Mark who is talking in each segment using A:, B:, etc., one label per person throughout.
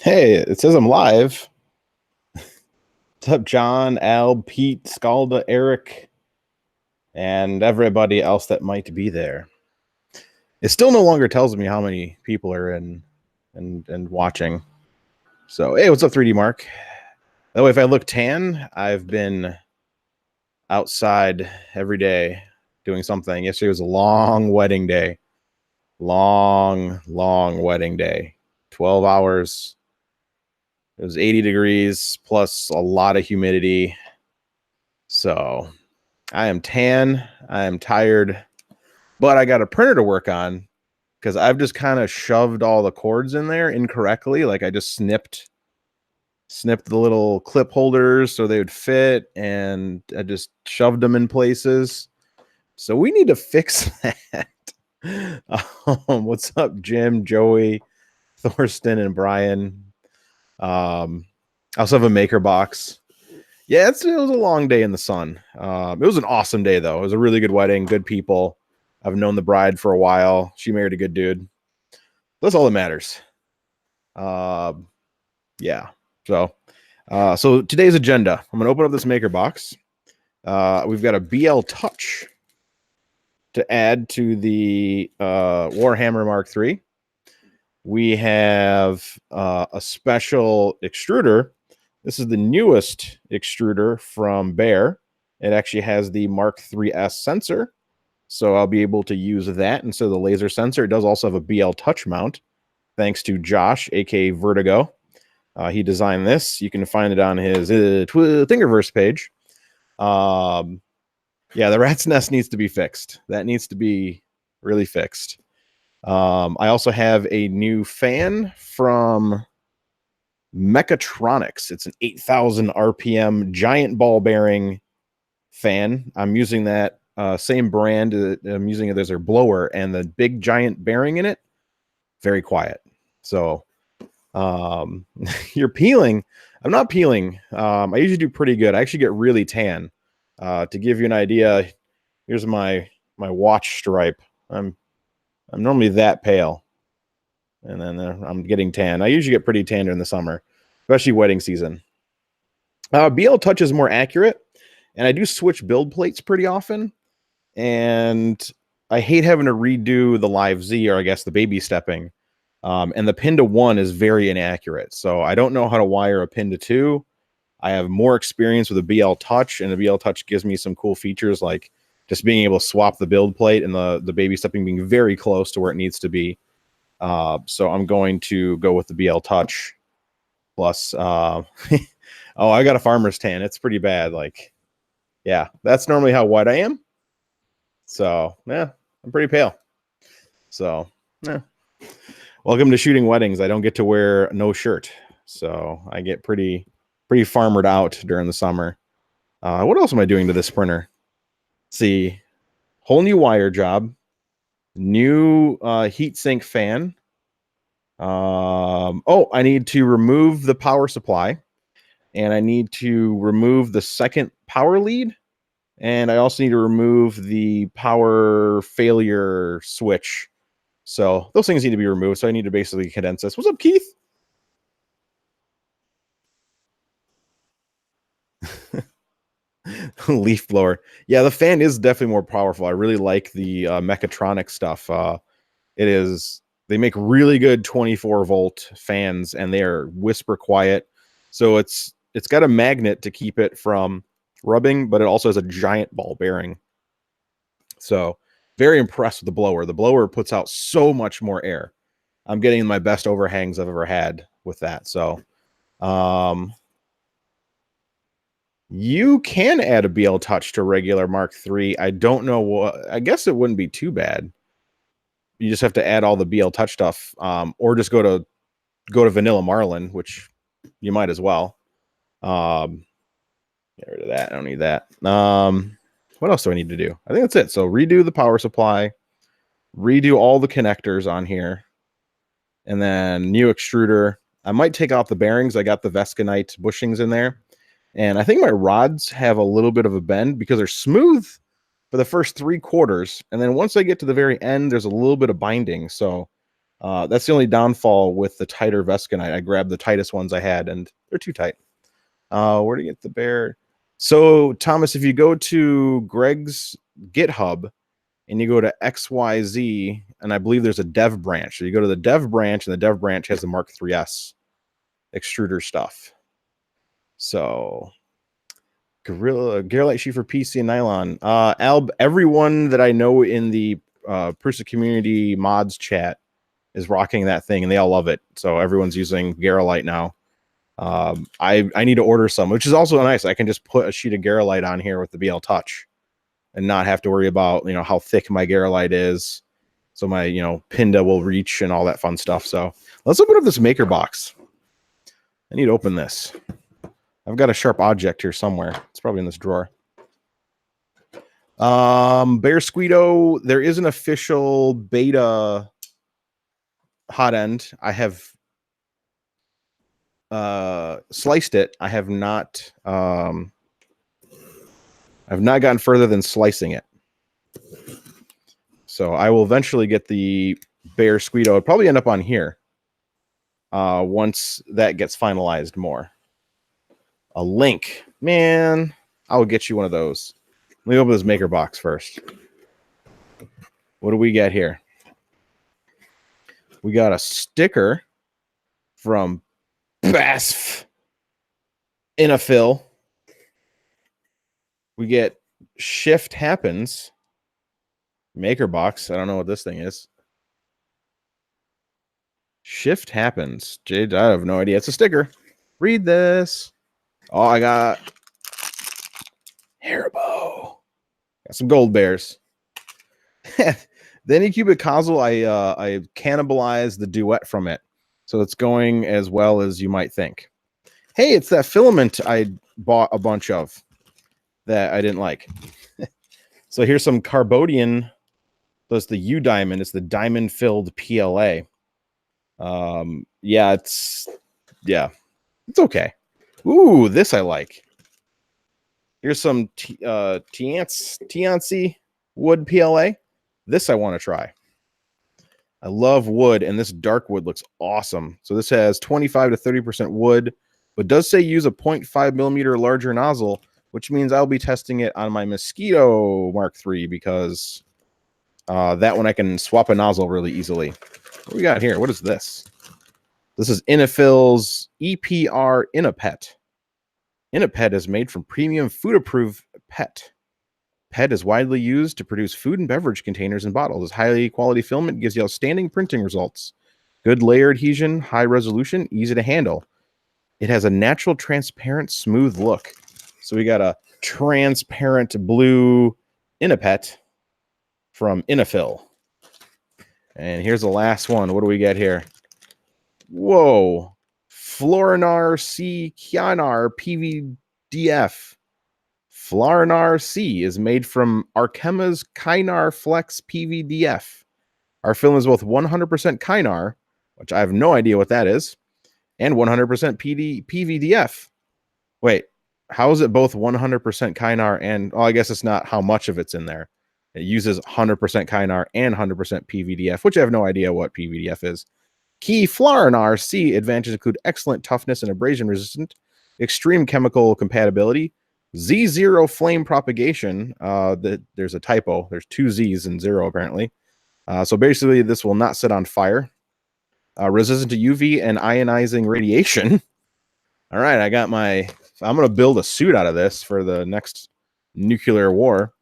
A: Hey, it says I'm live. What's up, John, Al, Pete, Scalda, Eric, and everybody else that might be there? It still no longer tells me how many people are in and watching. So, hey, what's up, 3D Mark? That way, if I look tan, I've been outside every day doing something. Yesterday was a long wedding day. Long wedding day. 12 hours. It was 80 degrees plus a lot of humidity. So I am tan. I am tired, but I got a printer to work on because I've just kind of shoved all the cords in there incorrectly. Like I just snipped the little clip holders so they would fit, and I just shoved them in places. So we need to fix that. What's up, Jim, Joey, Thorsten, and Brian? I also have a maker box. Yeah, it was a long day in the sun. It was an awesome day, though. It was a really good wedding, good people. I've known the bride for a while. She married a good dude. That's all that matters. Yeah. So today's agenda. I'm gonna open up this maker box. We've got a BL Touch to add to the Warhammer Mark III. We have a special extruder. This is the newest extruder from Bear. It actually has the Mark III's sensor, so I'll be able to use that instead of the laser sensor. It does also have a BL Touch mount, thanks to Josh, aka Vertigo. He designed this. You can find it on his Thingiverse page. Yeah, the rat's nest needs to be fixed. That needs to be really fixed. I also have a new fan from MK3s. It's an 8,000 RPM giant ball bearing fan. I'm using that same brand. I'm using it as their blower, and the big giant bearing in it, very quiet. So you're peeling. I'm not peeling. I usually do pretty good. I actually get really tan. To give you an idea, here's my watch stripe. I'm normally that pale, and then I'm getting tan. I usually get pretty tan during the summer, especially wedding season. BL Touch is more accurate, and I do switch build plates pretty often, and I hate having to redo the Live Z, or I guess the baby stepping. And the pin to 1 is very inaccurate, so I don't know how to wire a pin to 2. I have more experience with a BL Touch, and the BL Touch gives me some cool features like just being able to swap the build plate and the baby stepping being very close to where it needs to be. So I'm going to go with the BL Touch. Plus, oh, I got a farmer's tan. It's pretty bad. Like, yeah, that's normally how white I am. So, yeah, I'm pretty pale. So, yeah. Welcome to shooting weddings. I don't get to wear no shirt. So I get pretty farmered out during the summer. What else am I doing to this printer? Let's see, whole new wire job, new heatsink fan. Oh, I need to remove the power supply, and I need to remove the second power lead, and I also need to remove the power failure switch. So those things need to be removed. So I need to basically condense this. What's up, Keith? Leaf blower. Yeah, the fan is definitely more powerful. I really like the mechatronic stuff. They make really good 24-volt fans, and they are whisper quiet. So it's got a magnet to keep it from rubbing, but it also has a giant ball bearing. So very impressed with the blower. The blower puts out so much more air. I'm getting my best overhangs I've ever had with that. So you can add a BL Touch to regular Mark III. I don't know what. I guess it wouldn't be too bad. You just have to add all the BL Touch stuff, or just go to Vanilla Marlin, which you might as well. Get rid of that. I don't need that. What else do I need to do? I think that's it. So redo the power supply, redo all the connectors on here, and then new extruder. I might take off the bearings. I got the Vesconite bushings in there. And I think my rods have a little bit of a bend because they're smooth for the first 3 quarters. And then once I get to the very end, there's a little bit of binding. So That's the only downfall with the tighter Vescanite. I grabbed the tightest ones I had, and they're too tight. Where to get the bear? So, Thomas, if you go to Greg's GitHub and you go to XYZ, and I believe there's a dev branch. So you go to the dev branch, and the dev branch has the Mark 3S extruder stuff. So, Garolite sheet for PC and nylon. Everyone that I know in the Prusa community mods chat is rocking that thing, and they all love it. So everyone's using Garolite now. I need to order some, which is also nice. I can just put a sheet of Garolite on here with the BL Touch and not have to worry about, you know, how thick my Garolite is. So my, you know, Pinda will reach and all that fun stuff. So let's open up this maker box. I need to open this. I've got a sharp object here somewhere. It's probably in this drawer. Bear Squeedo, there is an official beta hot end. I have sliced it. I have not I've not gotten further than slicing it. So I will eventually get the Bear Squeedo. It'll probably end up on here once that gets finalized more. A link. Man, I'll get you one of those. Let me open this maker box first. What do we get here? We got a sticker from BASF Inafil. We get Shift Happens maker box. I don't know what this thing is. Shift Happens. Jade, I have no idea. It's a sticker. Read this. Oh, I got Haribo. Got some gold bears. The Anycubic Cosel, I cannibalized the Duet from it. So it's going as well as you might think. Hey, it's that filament I bought a bunch of that I didn't like. So here's some Carbodian. That's the U diamond. It's the diamond filled PLA. Yeah, it's okay. Ooh, this I like. Here's some Tianci wood PLA. This I want to try. I love wood, and this dark wood looks awesome. So this has 25 to 30% wood, but does say use a 0.5 millimeter larger nozzle, which means I'll be testing it on my Mosquito Mark III because that one I can swap a nozzle really easily. What we got here? What is this? This is Inafil's EPR Inapet. Inapet is made from premium food-approved PET. PET is widely used to produce food and beverage containers and bottles. This highly quality filament gives you outstanding printing results. Good layer adhesion, high resolution, easy to handle. It has a natural, transparent, smooth look. So we got a transparent blue Inapet from Inafil. And here's the last one. What do we get here? Whoa. Florinar C Kianar PVDF. Florinar C is made from Arkema's Kynar Flex PVDF. Our film is both 100% Kynar, which I have no idea what that is, and 100% PVDF. Wait, how is it both 100% Kynar and, oh, I guess it's not how much of it's in there. It uses 100% Kynar and 100% PVDF, which I have no idea what PVDF is. Key Florinar C advantages include excellent toughness and abrasion resistant, extreme chemical compatibility, Z0 flame propagation. There's a typo. There's 2 Z's and 0 apparently. So basically this will not set on fire. Resistant to UV and ionizing radiation. All right, I'm going to build a suit out of this for the next nuclear war.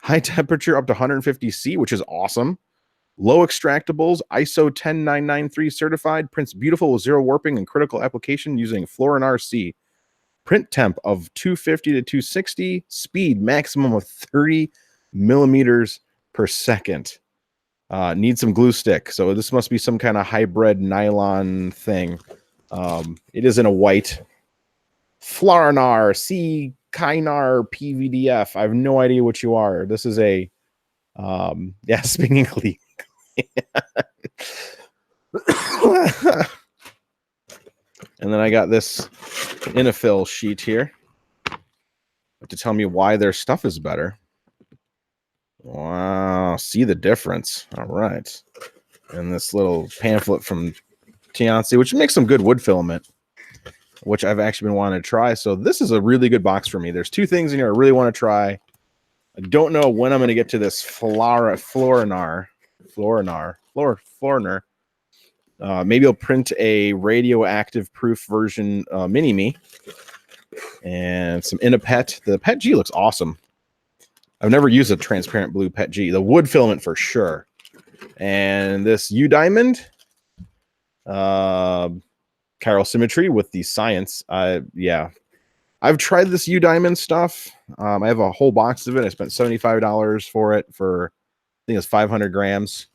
A: High temperature up to 150 C, which is awesome. Low extractables, ISO 10993 certified, prints beautiful with 0 warping and critical application using Florinar C. Print temp of 250 to 260, speed maximum of 30 millimeters per second. Need some glue stick. So this must be some kind of hybrid nylon thing. It is in a white. Florinar C Kynar PVDF. I have no idea what you are. This is a speaking clean. And then I got this Inafil sheet here to tell me why their stuff is better. Wow, see the difference. All right. And this little pamphlet from Tianci, which makes some good wood filament, which I've actually been wanting to try. So this is a really good box for me. There's two things in here I really want to try. I don't know when I'm going to get to this Floriner. Maybe I'll print a radioactive proof version mini-me and some in a pet. The Pet G looks awesome. I've never used a transparent blue Pet G. The wood filament for sure. And this U diamond, chiral symmetry with the science. Yeah, I've tried this U diamond stuff. I have a whole box of it. I spent $75 for it for, I think it's 500 grams.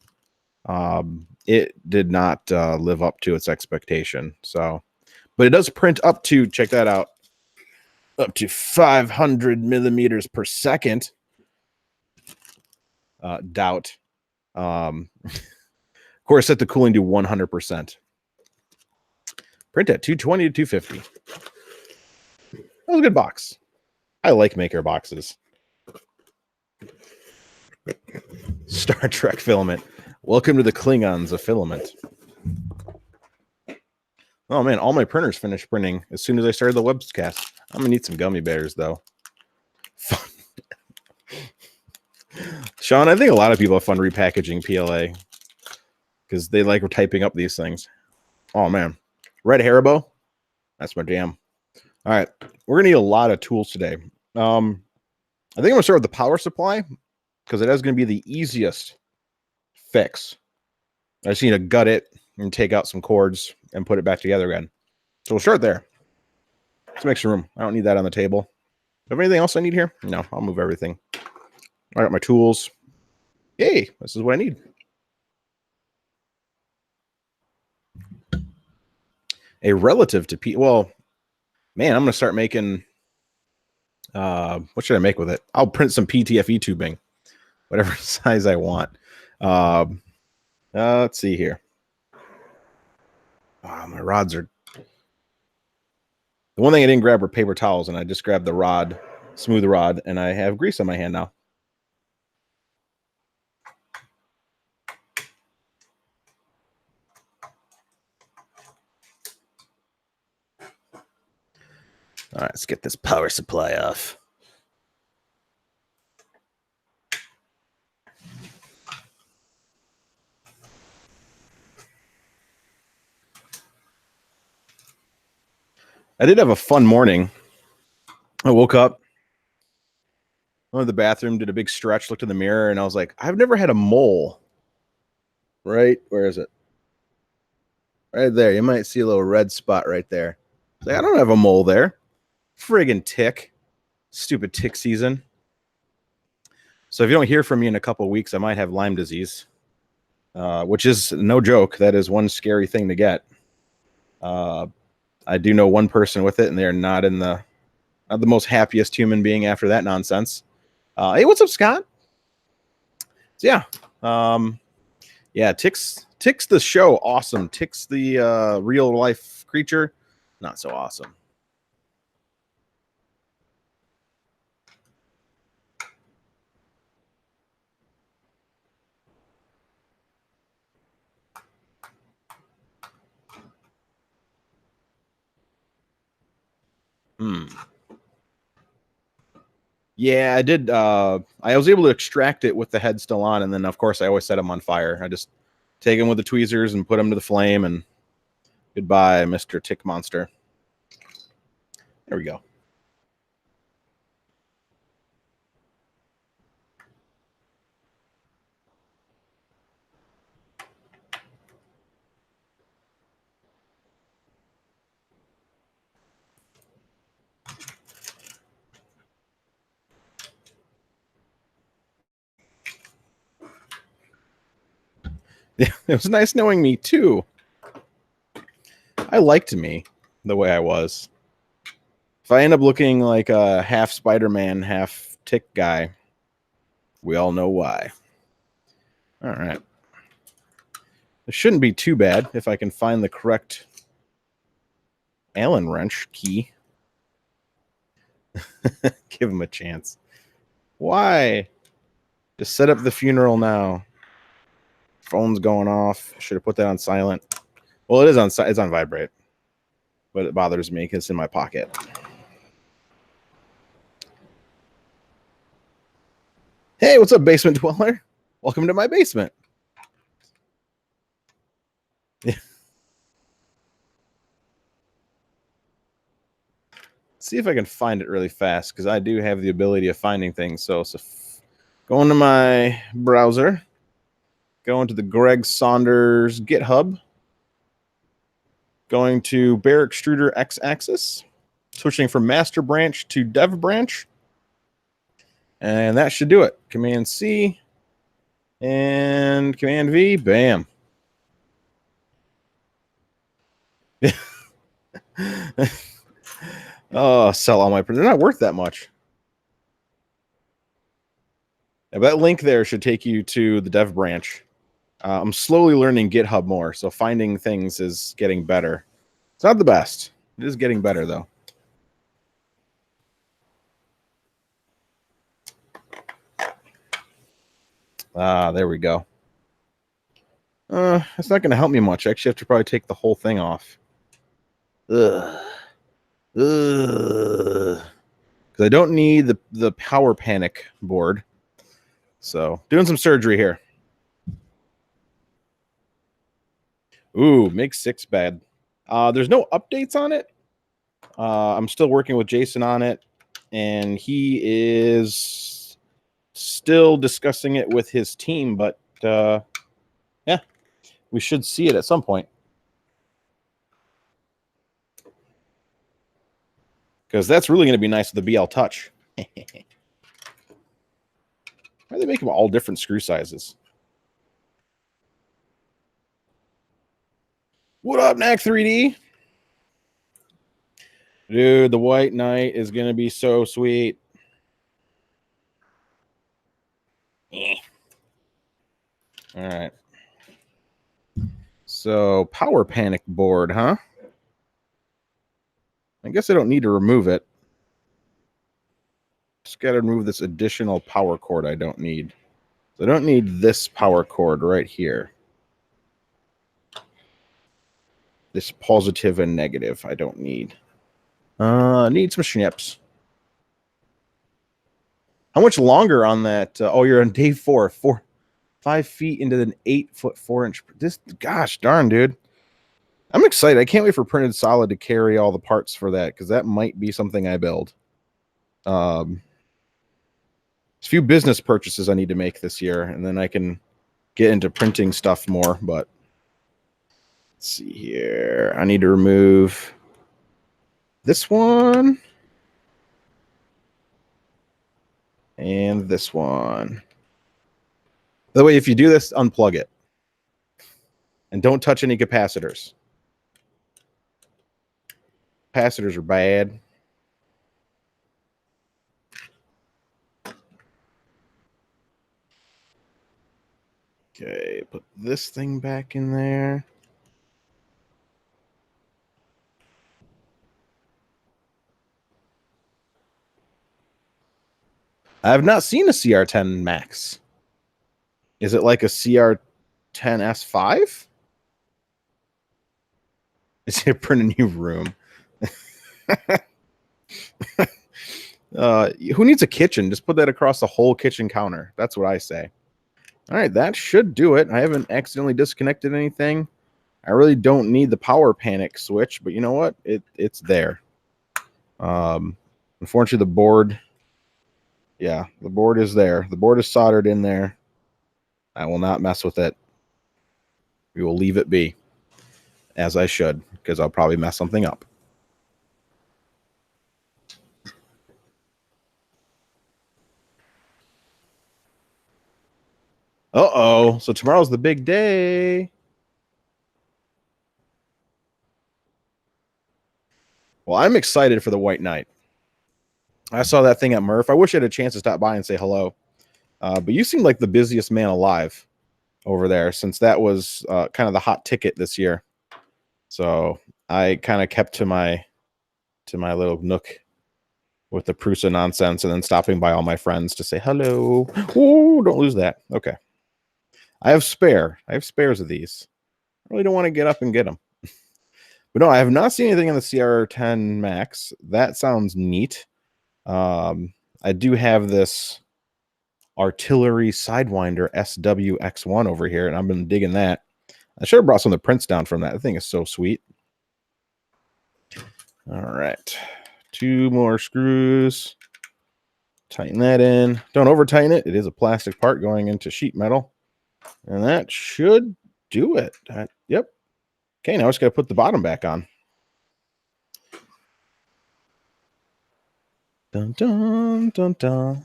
A: It did not live up to its expectation. So, but it does print up to, check that out, up to 500 millimeters per second. Doubt. Of course, set the cooling to 100%. Print at 220 to 250. That was a good box. I like maker boxes. Star Trek filament. Welcome to the Klingons of filament. Oh man, all my printers finished printing as soon as I started the webcast. I'm gonna need some gummy bears though. Sean, I think a lot of people have fun repackaging PLA because they like typing up these things. Oh man, Red Haribo, that's my jam. All right, we're gonna need a lot of tools today. I think I'm gonna start with the power supply because it is gonna be the easiest fix. I just need to gut it and take out some cords and put it back together again. So we'll start there. Let's make some room. I don't need that on the table. Do I have anything else I need here? No, I'll move everything. I got my tools. Yay, this is what I need. A relative to P. Well, man, I'm going to start making. What should I make with it? I'll print some PTFE tubing, whatever size I want. Let's see here. My rods are. The one thing I didn't grab were paper towels, and I just grabbed the rod, smooth rod, and I have grease on my hand now. All right, let's get this power supply off. I did have a fun morning. I woke up, went to the bathroom, did a big stretch, looked in the mirror, and I was like, I've never had a mole. Right? Where is it? Right there. You might see a little red spot right there. Like, I don't have a mole there. Friggin' tick. Stupid tick season. So if you don't hear from me in a couple of weeks, I might have Lyme disease, which is no joke. That is one scary thing to get. I do know one person with it, and they're not the most happiest human being after that nonsense. Hey, what's up, Scott? So yeah, ticks the show awesome. Ticks the real life creature not so awesome. Yeah, I did. I was able to extract it with the head still on, and then of course I always set them on fire. I just take them with the tweezers and put them to the flame, and goodbye, Mr. Tick Monster. There we go. Yeah, it was nice knowing me too. I liked me the way I was. If I end up looking like a half Spider-Man, half Tick guy, we all know why. All right. It shouldn't be too bad if I can find the correct Allen wrench key. Give him a chance. Why? Just set up the funeral now. Phone's going off. Should have put that on silent. Well, it is on. It's on vibrate, but it bothers me because it's in my pocket. Hey, what's up, basement dweller? Welcome to my basement. Yeah. See if I can find it really fast because I do have the ability of finding things. So go into my browser, go into the Greg Saunders GitHub, going to Bear Extruder X-axis, switching from master branch to dev branch, and that should do it. Command C and Command V, bam. Oh, sell all my printers. They're not worth that much. Yeah, that link there should take you to the dev branch. I'm slowly learning GitHub more, so finding things is getting better. It's not the best. It is getting better, though. There we go. It's not going to help me much. I actually have to probably take the whole thing off. Ugh. Because I don't need the power panic board. So, doing some surgery here. Ooh, MiG-6 bad. There's no updates on it. I'm still working with Jason on it, and he is still discussing it with his team, but yeah, we should see it at some point. Because that's really going to be nice with the BL Touch. Why do they make them all different screw sizes? What up, MK3s? Dude, the White Knight is going to be so sweet. All right. So, power panic board, huh? I guess I don't need to remove it. Just got to remove this additional power cord I don't need. So I don't need this power cord right here. This positive and negative I don't need. Need some schnips. How much longer on that? Oh, you're on day 4. 5 feet into an 8-foot 4-inch. This, gosh darn, dude. I'm excited. I can't wait for Printed Solid to carry all the parts for that, because that might be something I build. There's a few business purchases I need to make this year, and then I can get into printing stuff more. But let's see here. I need to remove this one and this one. By the way, if you do this, unplug it. And don't touch any capacitors. Capacitors are bad. Okay, put this thing back in there. I have not seen a CR10 Max. Is it like a CR10S5? Is it print a new room? Who needs a kitchen? Just put that across the whole kitchen counter. That's what I say. All right, that should do it. I haven't accidentally disconnected anything. I really don't need the power panic switch, but you know what? It's there. Unfortunately, the board... Yeah, the board is there. The board is soldered in there. I will not mess with it. We will leave it be, as I should, because I'll probably mess something up. Uh-oh. So tomorrow's the big day. Well, I'm excited for the White Knight. I saw that thing at Murph. I wish I had a chance to stop by and say hello. But you seem like the busiest man alive over there, since that was kind of the hot ticket this year. So I kind of kept to my little nook with the Prusa nonsense, and then stopping by all my friends to say hello. Oh, don't lose that. Okay. I have spares of these. I really don't want to get up and get them. But no, I have not seen anything on the CR10 Max. That sounds neat. I do have this artillery sidewinder SWX1 over here, and I've been digging that. I should have brought some of the prints down from that. The thing is so sweet. All right. 2 more screws. Tighten that in. Don't over tighten it. It is a plastic part going into sheet metal. And that should do it. Yep. Okay, now I just got to put the bottom back on. Dun, dun, dun, dun.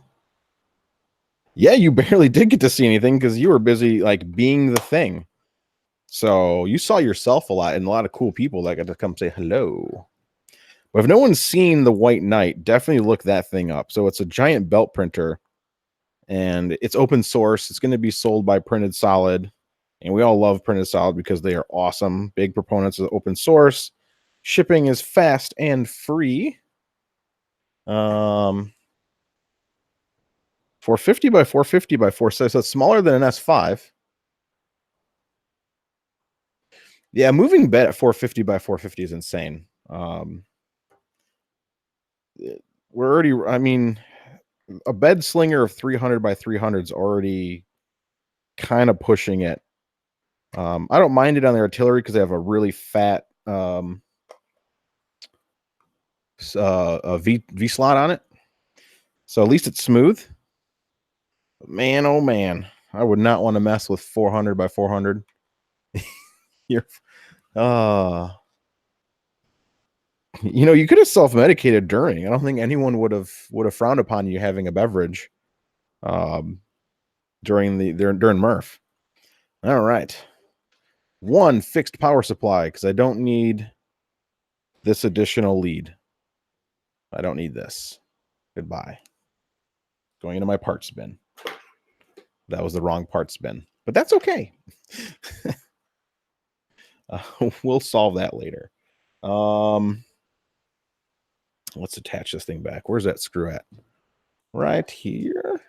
A: Yeah, you barely did get to see anything because you were busy like being the thing. So you saw yourself a lot and a lot of cool people that got to come say hello. But if no one's seen the White Knight, definitely look that thing up. So it's a giant belt printer and it's open source. It's going to be sold by Printed Solid. And we all love Printed Solid because they are awesome. Big proponents of open source. Shipping is fast and free. 450 by 450 by 460. So it's smaller than an S5. Yeah, moving bed at 450 by 450 is insane. We're already, I mean, a bed slinger of 300 by 300 is already kind of pushing it. I don't mind it on the artillery because they have a really fat a V slot on it. So at least it's smooth. Man, oh man, I would not want to mess with 400 by 400. You're, you know, you could have self-medicated during. I don't think anyone would have frowned upon you having a beverage during Murph. All right. 1 fixed power supply because I don't need this additional lead. I don't need this. Goodbye. Going into my parts bin. That was the wrong parts bin, but that's okay. We'll solve that later. Let's attach this thing back. Where's that screw at? Right here. I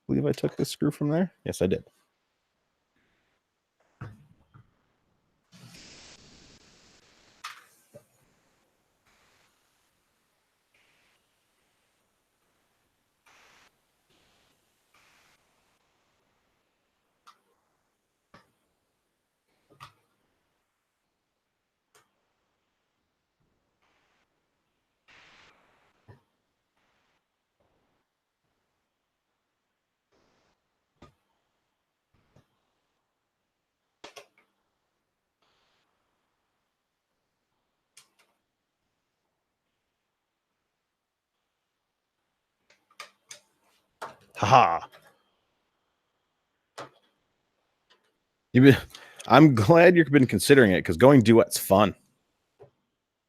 A: believe I took this screw from there. Yes, I did. Haha. I'm glad you've been considering it because going duet's fun.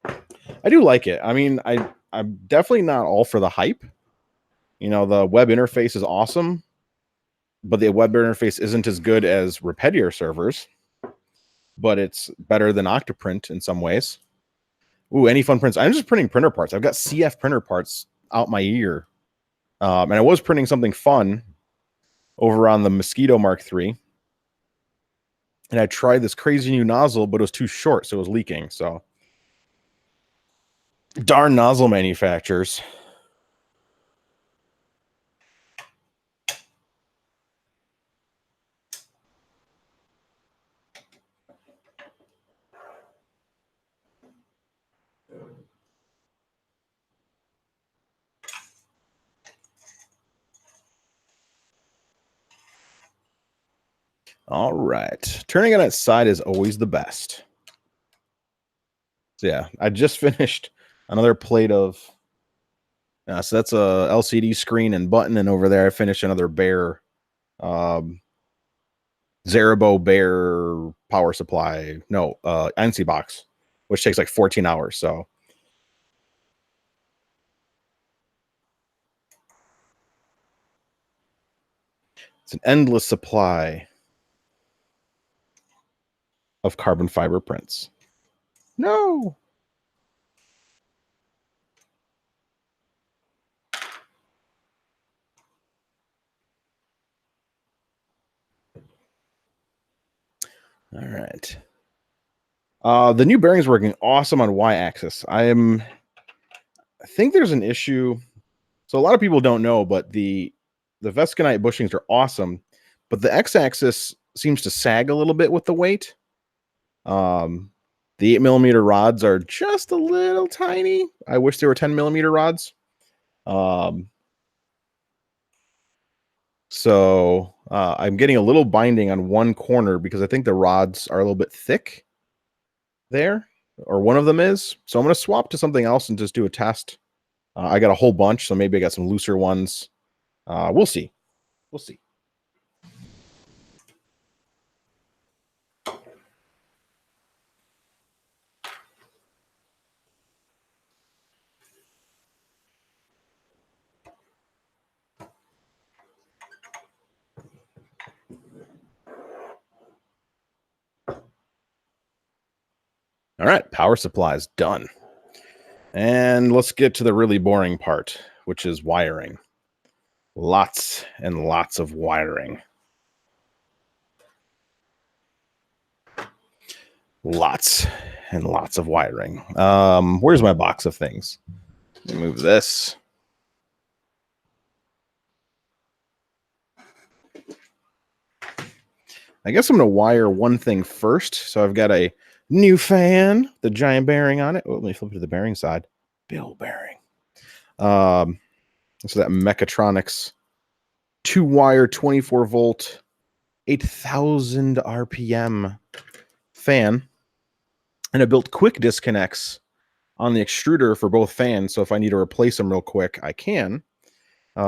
A: I do like it. I mean, I'm definitely not all for the hype. You know, the web interface is awesome, but the web interface isn't as good as Repetier servers, but it's better than Octoprint in some ways. Ooh, any fun prints? I'm just printing printer parts. I've got CF printer parts out my ear. And I was printing something fun over on the Mosquito Mark III. And I tried this crazy new nozzle, but it was too short, so it was leaking. So darn nozzle manufacturers. All right. Turning on its side is always the best. So yeah, I just finished another plate of so that's a LCD screen and button, and over there I finished another Bear Zerabo Bear power supply. No, NC box, which takes like 14 hours. So it's an endless supply of carbon fiber prints. No. right. The new bearing's working awesome on Y-axis. I think there's an issue. So a lot of people don't know, but the Vesconite bushings are awesome, but the X-axis seems to sag a little bit with the weight. The 8mm rods are just a little tiny. I wish they were 10mm rods. So I'm getting a little binding on one corner because I think the rods are a little bit thick there, or one of them is. So I'm going to swap to something else and just do a test. I got a whole bunch, so maybe I got some looser ones. We'll see. We'll see. All right, power supply is done. And let's get to the really boring part, which is wiring. Lots and lots of wiring. Lots and lots of wiring. Where's my box of things? Let me move this. I guess I'm going to wire one thing first. So I've got a new fan, the giant bearing on it. Oh, let me flip it to the bearing side. Bill bearing. So that Mechatronics 2-wire 24-volt 8,000 RPM fan. And I built quick disconnects on the extruder for both fans. So if I need to replace them real quick, I can. So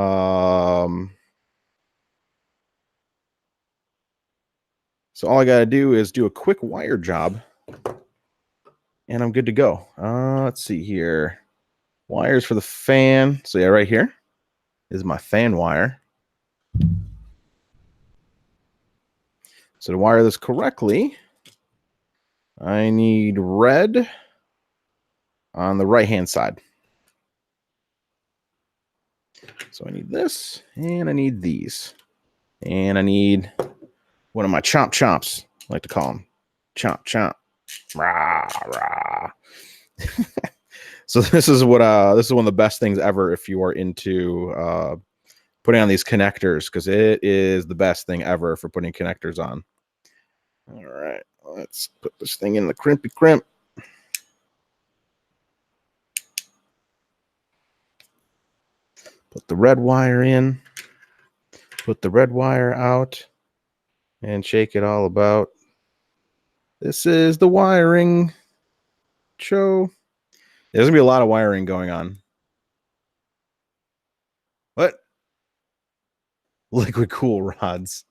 A: all I got to do is do a quick wire job and I'm good to go. Let's see here. Wires for the fan. So yeah, right here is my fan wire. So to wire this correctly, I need red on the right-hand side. So I need this, and I need these. And I need one of my chomp chomps, I like to call them. Chomp chomp. Rah, rah. So this is one of the best things ever if you are into putting on these connectors, because it is the best thing ever for putting connectors on. All right, let's put this thing in the crimpy crimp. Put the red wire in. Put the red wire out. And shake it all about. This is the wiring show. There's going to be a lot of wiring going on. What? Liquid cool rods.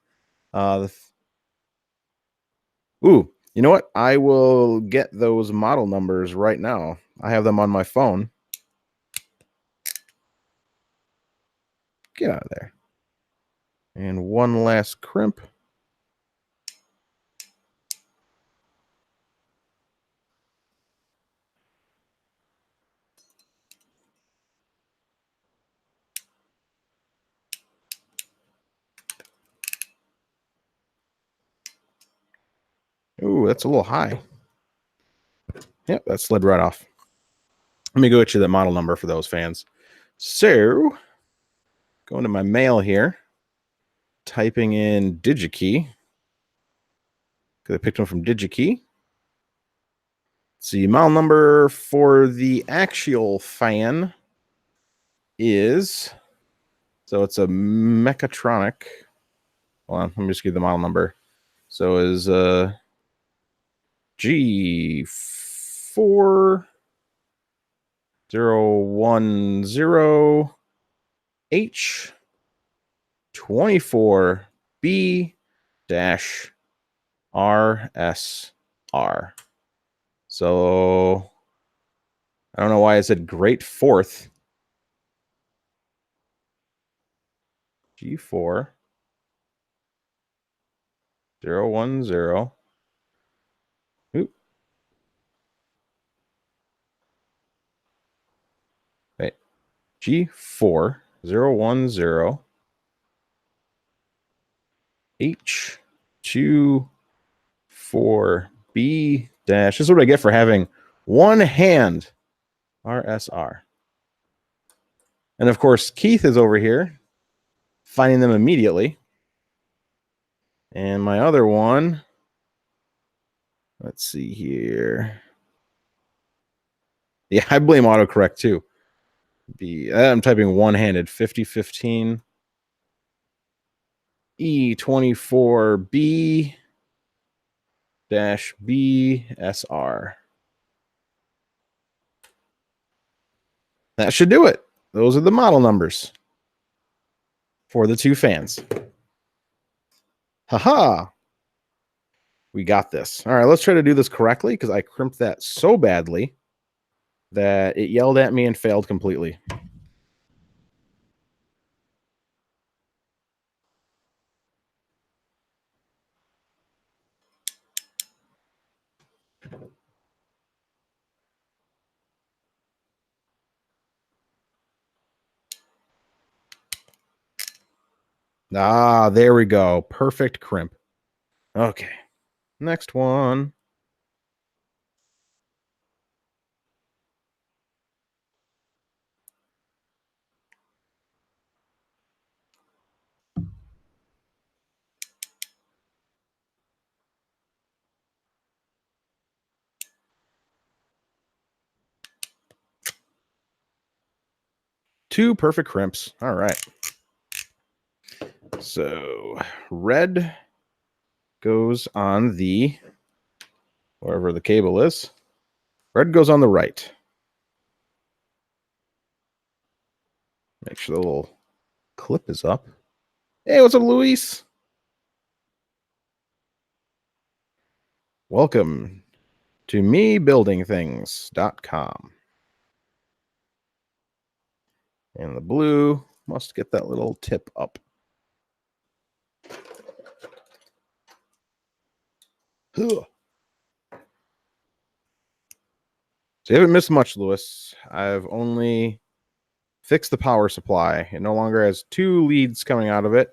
A: Ooh, you know what? I will get those model numbers right now. I have them on my phone. Get out of there. And one last crimp. Ooh, that's a little high. Yep, that slid right off. Let me go get you the model number for those fans. So, going to my mail here, typing in DigiKey, because I picked one from DigiKey. See, model number for the axial fan is, so it's a Mechatronic. Hold on, let me just give the model number. So is G4010H24B-RSR. So I don't know why I said great fourth. G4010. Oop. Wait. G4010 H24 224B dash. This is what I get for having one hand. RSR. And of course, Keith is over here finding them immediately. And my other one, let's see here. Yeah, I blame autocorrect too. I'm typing one-handed. 5015 E24B dash BSR. That should do it. Those are the model numbers for the two fans. Haha. We got this. All right, let's try to do this correctly because I crimped that so badly that it yelled at me and failed completely. Ah, there we go. Perfect crimp. Okay. Next one. Two perfect crimps. All right. So red goes on the, wherever the cable is. Red goes on the right. Make sure the little clip is up. Hey, what's up, Luis? Welcome to mebuildingthings.com. And the blue must get that little tip up. So you haven't missed much, Lewis. I've only fixed the power supply. It no longer has two leads coming out of it.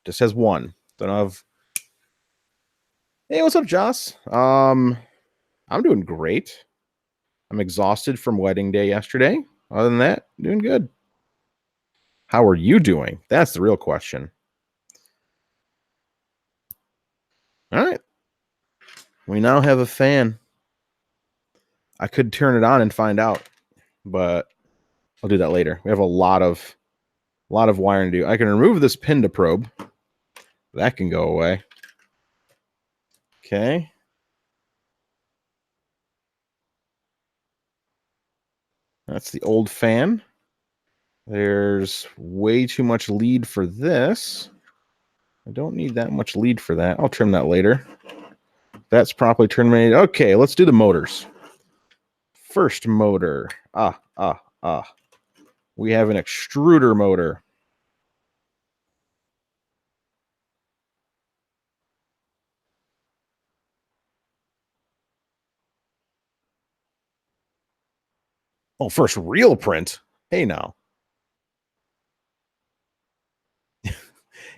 A: Just has one. Don't have. Hey, what's up, Joss? I'm doing great. I'm exhausted from wedding day yesterday. Other than that, doing good. How are you doing? That's the real question. All right. We now have a fan. I could turn it on and find out, but I'll do that later. We have a lot of wiring to do. I can remove this pin to probe. That can go away. Okay. That's the old fan. There's way too much lead for this. I don't need that much lead for that. I'll trim that later. That's properly terminated. Okay, let's do the motors. First motor. We have an extruder motor. Oh, first real print. Hey, now.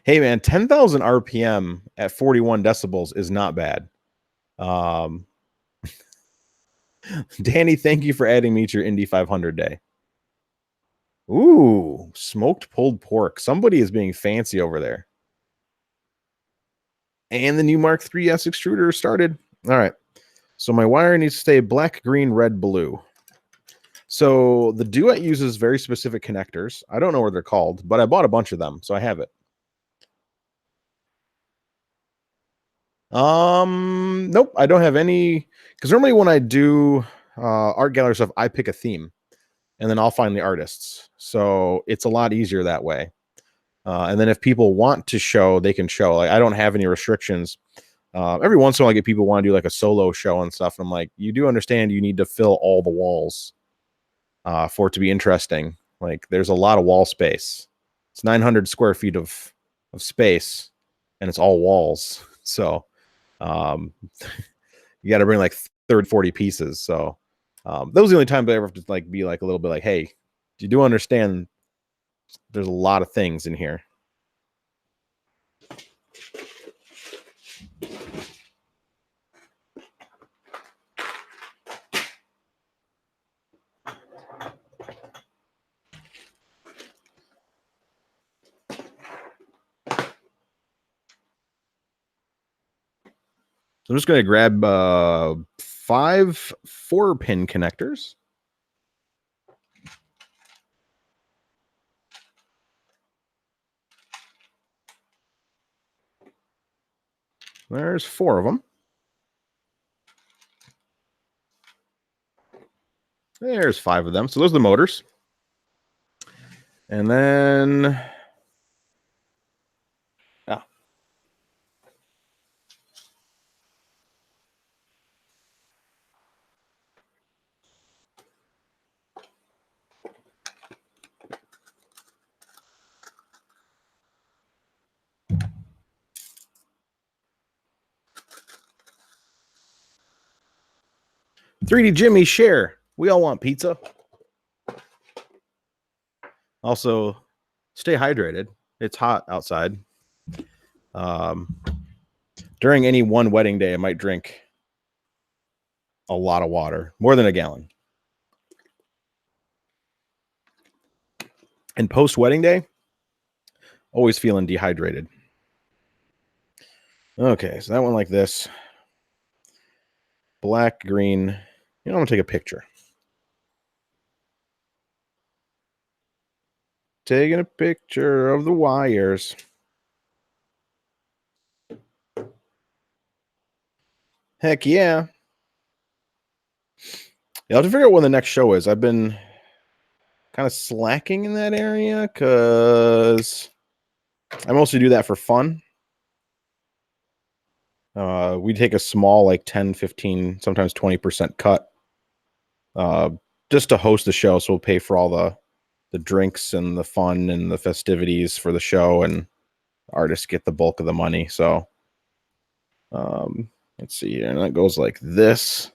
A: Hey, man, 10,000 RPM at 41 decibels is not bad. Danny, thank you for adding me to your Indy 500 day. Ooh, smoked pulled pork. Somebody is being fancy over there. And the new Mark 3S extruder started. All right. So my wire needs to stay black, green, red, blue. So the Duet uses very specific connectors. I don't know what they're called, but I bought a bunch of them, so I have it. Nope, I don't have any, because normally when I do art gallery stuff, I pick a theme and then I'll find the artists. So it's a lot easier that way. And then if people want to show, they can show. Like I don't have any restrictions. Every once in a while I get people want to do like a solo show and stuff. And I'm like, you do understand you need to fill all the walls for it to be interesting. Like there's a lot of wall space. It's 900 square feet of space and it's all walls. So you got to bring like 30, 40 pieces. So that was the only time I ever have to like be like a little bit like, hey, you do understand there's a lot of things in here. So I'm just going to grab 5 4-pin connectors. There's 4 of them. There's 5 of them. So those are the motors. And then... 3D Jimmy, share. We all want pizza. Also, stay hydrated. It's hot outside. During any one wedding day, I might drink a lot of water, more than a gallon. And post-wedding day, always feeling dehydrated. Okay, so that one like this. Black, green. I'm going to take a picture. Taking a picture of the wires. Heck yeah. I'll have to figure out when the next show is. I've been kind of slacking in that area because I mostly do that for fun. We take a small, like 10, 15, sometimes 20% cut just to host the show. So we'll pay for all the drinks and the fun and the festivities for the show, and artists get the bulk of the money. So let's see here. And that goes like this.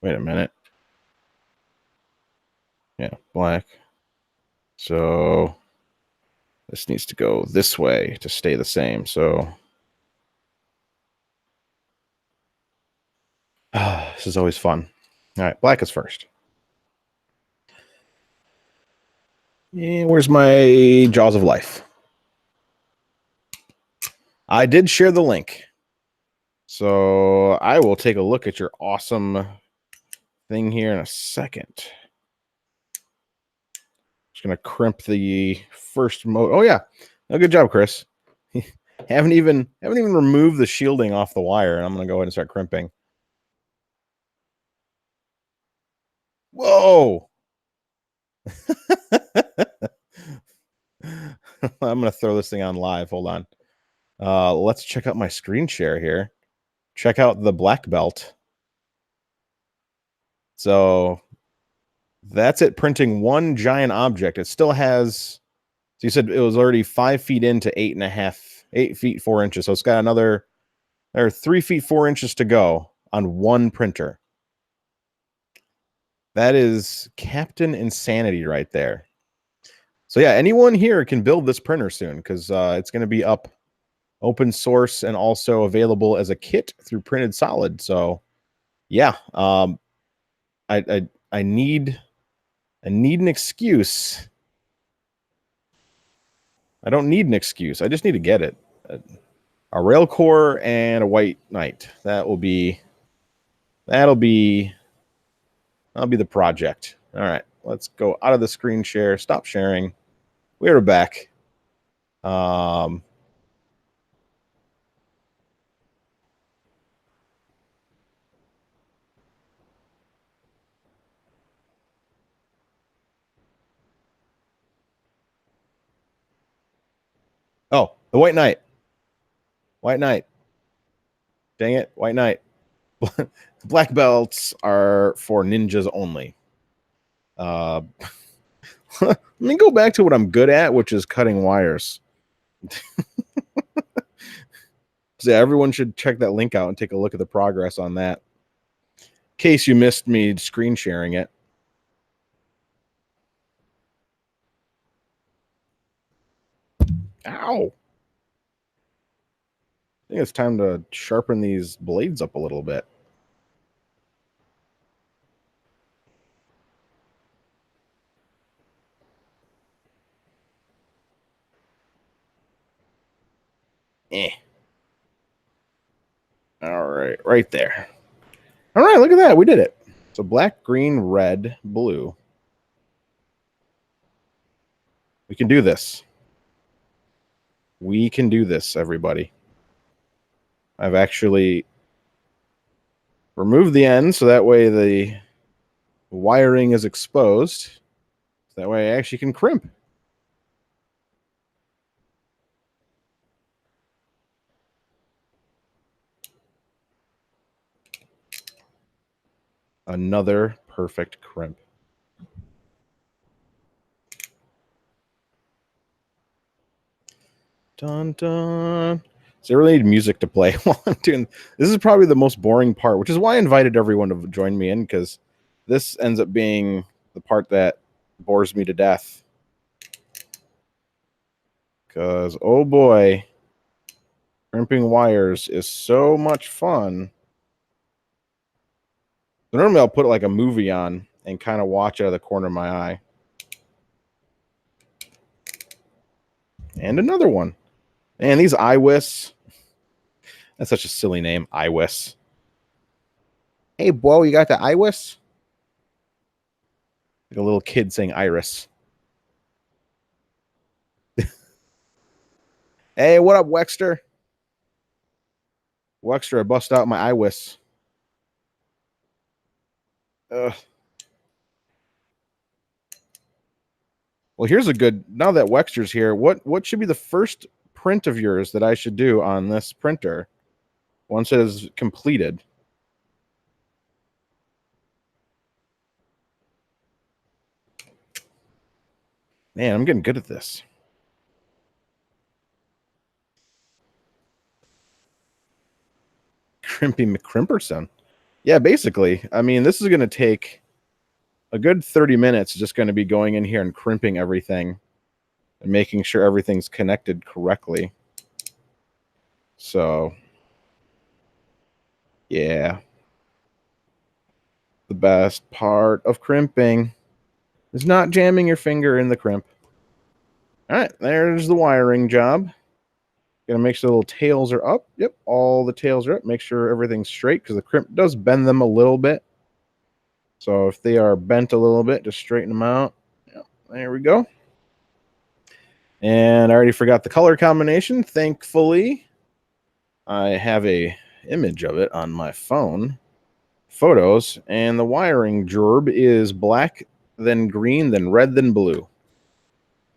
A: Wait a minute. Yeah, black. So this needs to go this way to stay the same. So this is always fun. All right, black is first. And where's my Jaws of Life? I did share the link. So I will take a look at your awesome thing here in a second. Just going to crimp the first mode. Oh, yeah. Oh, good job, Chris. haven't even removed the shielding off the wire, and I'm going to go ahead and start crimping. Whoa. I'm going to throw this thing on live. Hold on. Let's check out my screen share here. Check out the black belt. So that's it, printing one giant object. It still has, so you said it was already 5 feet into 8 feet 4 inches. So it's got another, there are 3 feet 4 inches to go on one printer. That is Captain Insanity right there. So yeah, anyone here can build this printer soon because it's going to be up open source and also available as a kit through Printed Solid. So yeah, I need an excuse. I don't need an excuse. I just need to get it. A rail core and a white knight. That'll be the project. All right, let's go out of the screen share. Stop sharing. We're back. Oh, the white knight. White knight. Dang it, white knight. Black belts are for ninjas only. Let me go back to what I'm good at, which is cutting wires. So yeah, everyone should check that link out and take a look at the progress on that. In case you missed me screen sharing it. Ow! I think it's time to sharpen these blades up a little bit. Eh. All right, right there. All right, look at that. We did it. So black, green, red, blue. We can do this. We can do this, everybody. I've actually removed the end so that way the wiring is exposed. That way I actually can crimp. Another perfect crimp. Dun dun. So I really need music to play while I'm doing this. Is probably the most boring part, which is why I invited everyone to join me in, because this ends up being the part that bores me to death. Because, oh boy, crimping wires is so much fun. Normally I'll put like a movie on and kind of watch out of the corner of my eye. And another one. And these iWis. That's such a silly name, iWis. Hey, boy, you got the iWis? Like a little kid saying iris. Hey, what up, Wexter? Wexter, I bust out my iWis. Ugh. Well, here's a good, now that Wexter's here, what should be the first print of yours that I should do on this printer once it is completed? Man, I'm getting good at this. Crimpy McCrimperson. Yeah, basically. I mean, this is going to take a good 30 minutes, just going to be going in here and crimping everything and making sure everything's connected correctly. So, yeah. The best part of crimping is not jamming your finger in the crimp. All right, there's the wiring job. Gonna make sure the little tails are up. Yep, all the tails are up. Make sure everything's straight because the crimp does bend them a little bit. So if they are bent a little bit, just straighten them out. Yep, there we go. And I already forgot the color combination. Thankfully, I have a image of it on my phone. Photos, and the wiring gerb is black, then green, then red, then blue.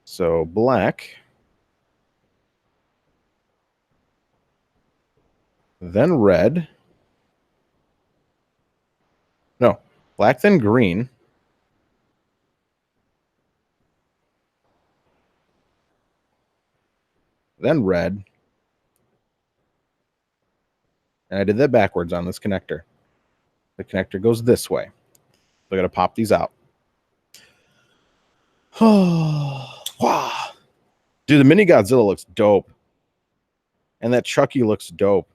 A: So black, then red. No, black, then green. Then red. And I did that backwards on this connector. The connector goes this way. So I got to pop these out. Wow. Dude, the Mini Godzilla looks dope. And that Chucky looks dope.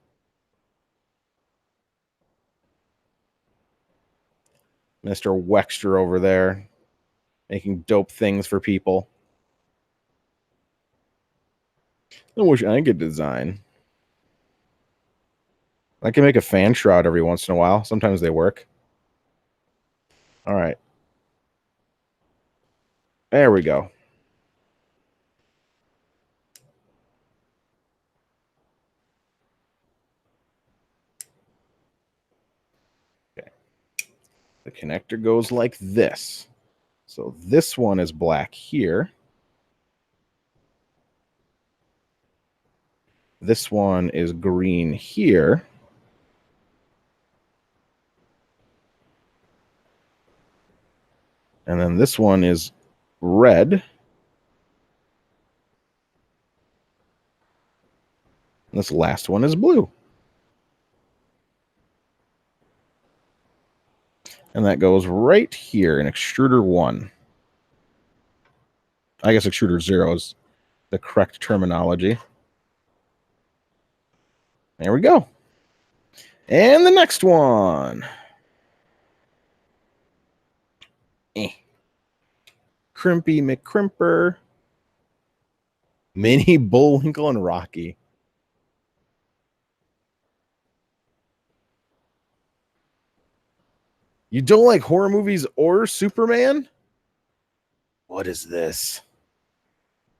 A: Mr. Wexter over there making dope things for people. I wish I could design. I can make a fan shroud every once in a while. Sometimes they work. All right. There we go. Okay. The connector goes like this. So this one is black here. This one is green here. And then this one is red. And this last one is blue. And that goes right here in extruder 1. I guess extruder 0 is the correct terminology. There we go. And the next one. Crimpy McCrimper. Mini Bullwinkle and Rocky. You don't like horror movies or Superman? What is this?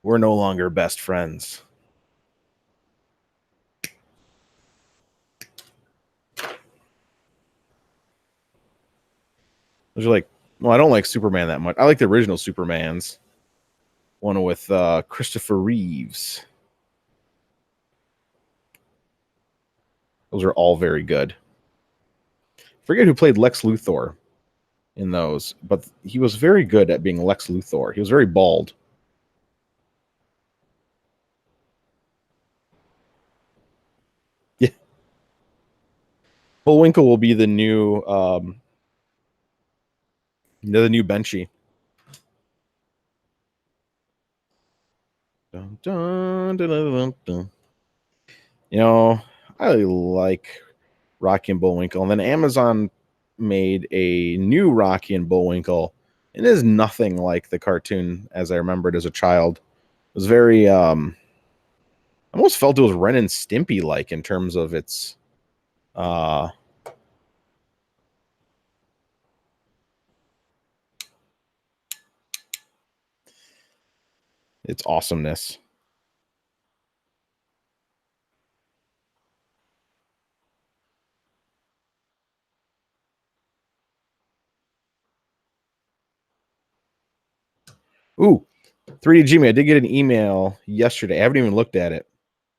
A: We're no longer best friends. Those are like, well, I don't like Superman that much. I like the original Supermans. One with Christopher Reeves. Those are all very good. Forget who played Lex Luthor in those, but he was very good at being Lex Luthor. He was very bald. Yeah. Bullwinkle will be the new Benchy. Dun, dun, dun, dun, dun, dun. You know, I like Rocky and Bullwinkle. And then Amazon made a new Rocky and Bullwinkle. It is nothing like the cartoon as I remembered as a child. It was very I almost felt it was Ren and Stimpy like in terms of its uh its awesomeness. Ooh, 3D Jimmy, I did get an email yesterday. I haven't even looked at it.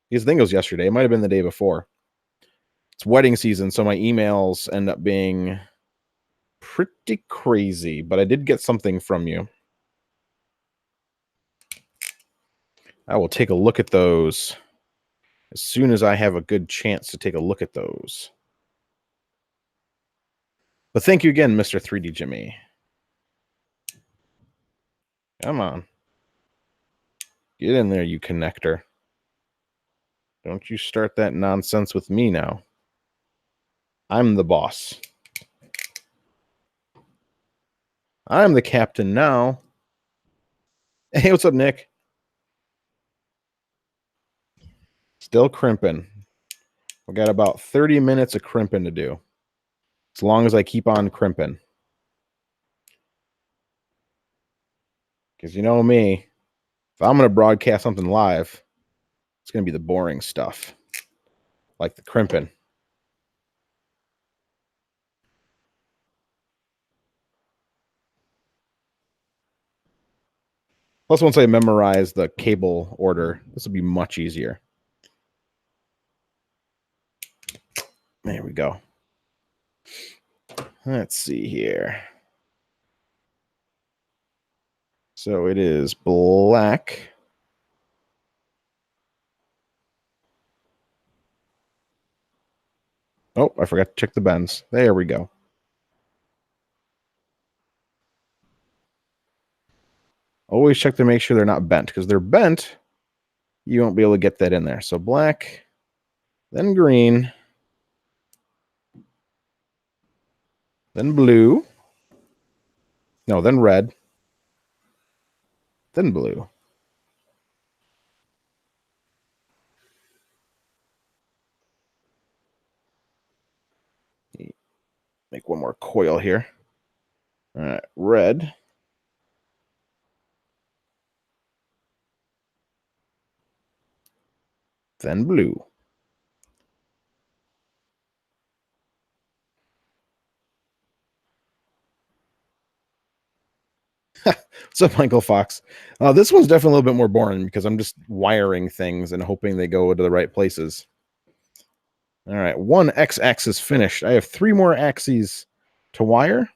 A: Because I think it was yesterday. It might have been the day before. It's wedding season, so my emails end up being pretty crazy, but I did get something from you. I will take a look at those as soon as I have a good chance to take a look at those. But thank you again, Mr. 3D Jimmy. Come on. Get in there, you connector. Don't you start that nonsense with me now. I'm the boss. I'm the captain now. Hey, what's up, Nick? Still crimping. We got about 30 minutes of crimping to do. As long as I keep on crimping. Because you know me, if I'm going to broadcast something live, it's going to be the boring stuff. Like the crimping. Plus, once I memorize the cable order, this will be much easier. There we go. Let's see here. So it is black. Oh, I forgot to check the bends. There we go. Always check to make sure they're not bent, because they're bent, you won't be able to get that in there. So black, then green, then blue. No, then red, then blue. Make one more coil here. All right, red. Then blue. What's up, Michael Fox? This one's definitely a little bit more boring because I'm just wiring things and hoping they go to the right places. All right, one x-axis finished. I have 3 more axes to wire.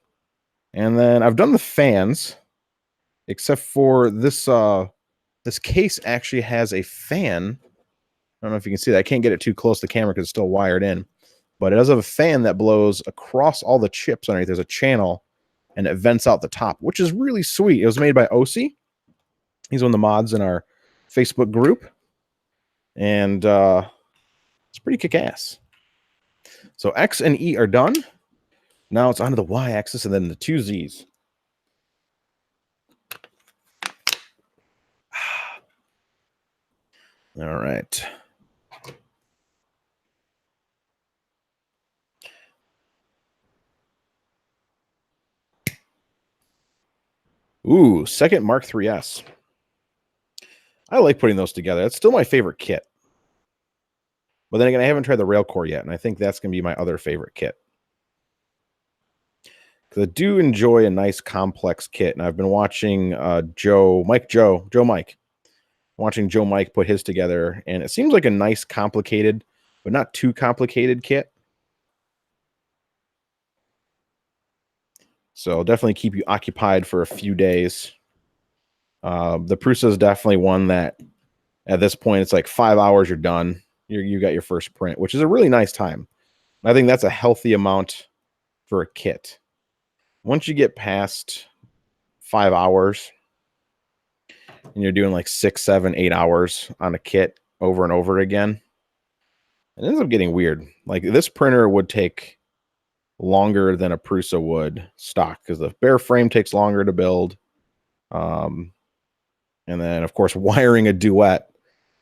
A: And then I've done the fans, except for this this case actually has a fan. I don't know if you can see that. I can't get it too close to the camera because it's still wired in. But it does have a fan that blows across all the chips underneath. There's a channel, and it vents out the top, which is really sweet. It was made by OC. He's one of the mods in our Facebook group. And it's pretty kick-ass. So X and E are done. Now it's onto the Y-axis and then the 2 Z's. All right. Ooh, second Mark 3S. I like putting those together. That's still my favorite kit. But then again, I haven't tried the Railcore yet, and I think that's going to be my other favorite kit. Because I do enjoy a nice complex kit, and I've been watching Joe Mike. Watching Joe Mike put his together, and it seems like a nice, complicated, but not too complicated kit. So definitely keep you occupied for a few days. The Prusa is definitely one that at this point, it's like 5 hours, you're done. You got your first print, which is a really nice time. I think that's a healthy amount for a kit. Once you get past 5 hours and you're doing like 6, 7, 8 hours on a kit over and over again, it ends up getting weird. Like this printer would take longer than a Prusa would stock because the bare frame takes longer to build. And then, of course, wiring a Duet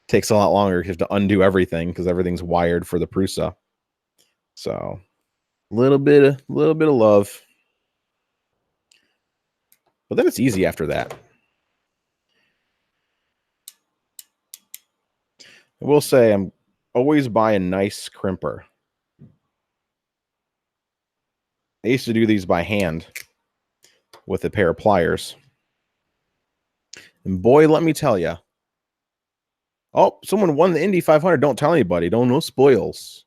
A: takes a lot longer. You have to undo everything because everything's wired for the Prusa. So, a little bit of love, but then it's easy after that. I will say I'm always buy a nice crimper. I used to do these by hand with a pair of pliers. And boy, let me tell you. Oh, someone won the Indy 500. Don't tell anybody. Don't no spoils.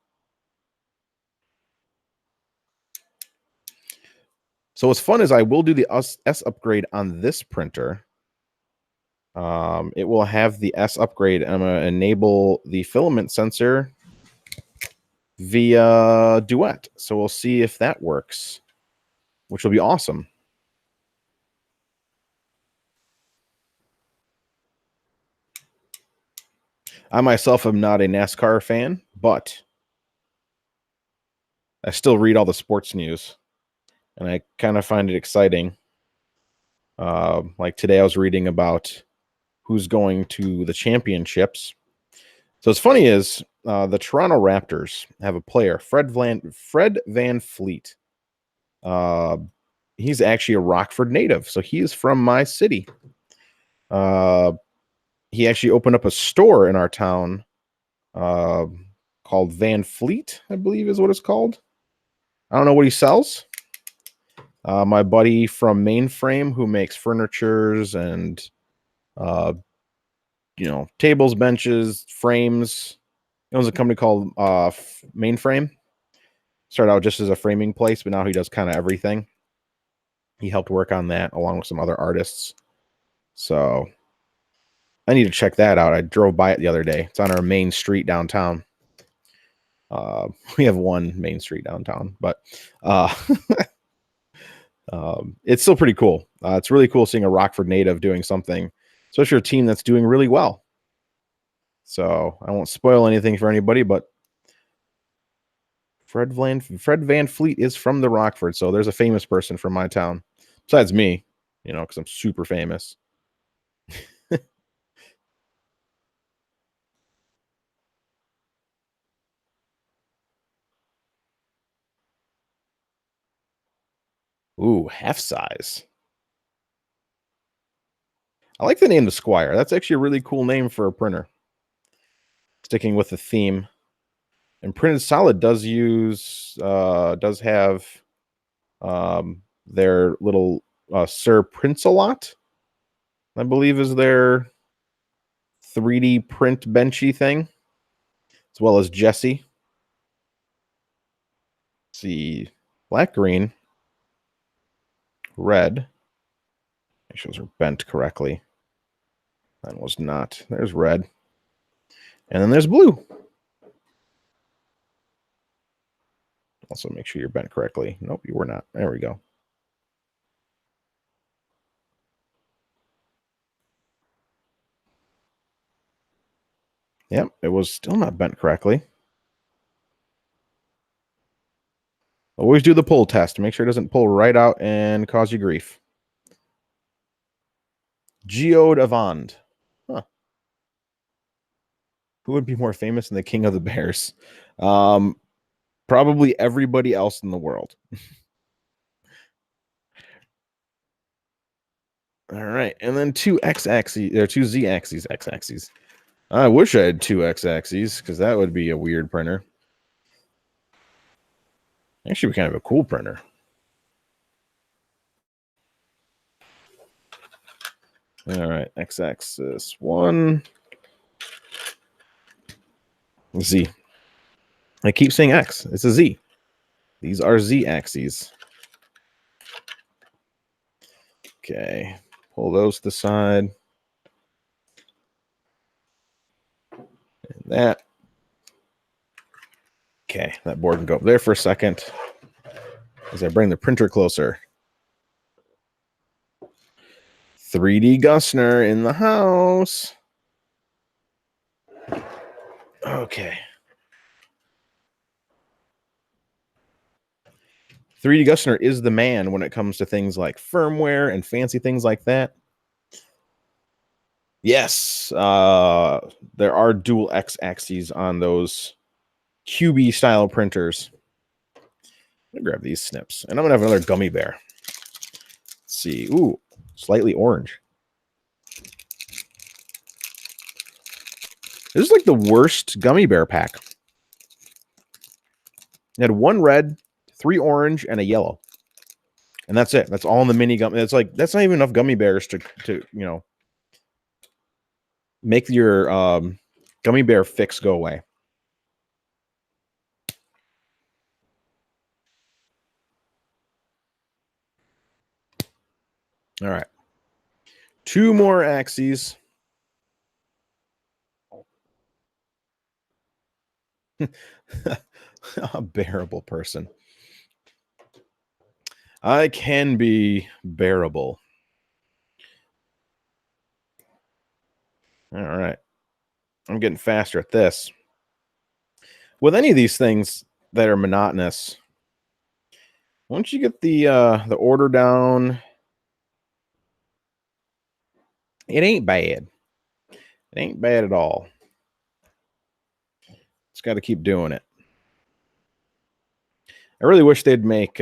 A: So what's fun is I will do the S upgrade on this printer. It will have the S upgrade. I'm going to enable the filament sensor via Duet. So we'll see if that works, which will be awesome. I myself am not a NASCAR fan, but I still read all the sports news, and I kind of find it exciting. Like today I was reading about who's going to the championships. So what's funny is the Toronto Raptors have a player, Fred Van Fleet. He's actually a Rockford native, so he is from my city. He actually opened up a store in our town called Van Fleet, I believe is what it's called. I don't know what he sells. My buddy from Mainframe, who makes furnitures and tables, benches, frames. He owns a company called Mainframe. Started out just as a framing place, but now he does kind of everything. He helped work on that along with some other artists. So I need to check that out. I drove by it the other day. It's on our main street downtown. We have one main street downtown, but it's still pretty cool. It's really cool seeing a Rockford native doing something, especially a team that's doing really well. So I won't spoil anything for anybody, but Fred Van Fleet is from the Rockford, so there's a famous person from my town besides me, because I'm super famous. Ooh, half size. I like the name the Squire. That's actually a really cool name for a printer. Sticking with the theme. And Printed Solid does have their little Sir Prince-A-Lot, I believe is their 3D print benchy thing, as well as Jesse. Let's see, black, green, red. Make sure those are bent correctly. That was not. There's red. And then there's blue. Also make sure you're bent correctly. Nope, you were not. There we go. Yep, it was still not bent correctly. Always do the pull test to make sure it doesn't pull right out and cause you grief. Geode Avant. Huh. Who would be more famous than the King of the Bears? Probably everybody else in the world. All right, and then two x-axes or two z-axes, x-axes. I wish I had two x-axes because that would be a weird printer. Actually, kind of a cool printer. All right, x-axis 1, z. I keep saying x. It's a z. These are z-axes. Okay, pull those to the side. And that. Okay, that board can go up there for a second as I bring the printer closer. 3D Gusner in the house. Okay. 3D Gusner is the man when it comes to things like firmware and fancy things like that. Yes, there are dual x-axes on those QB style printers. I'm gonna grab these snips, and I'm gonna have another gummy bear. Let's see. Ooh, slightly orange. This is like the worst gummy bear pack. It had one red, 3 orange, and a yellow. And that's it. That's all in the mini gummy. It's like that's not even enough gummy bears to make your gummy bear fix go away. All right. 2 more axes. A bearable person. I can be bearable. All right. I'm getting faster at this. With any of these things that are monotonous, once you get the order down, it ain't bad. It ain't bad at all. Just got to keep doing it. I really wish they'd make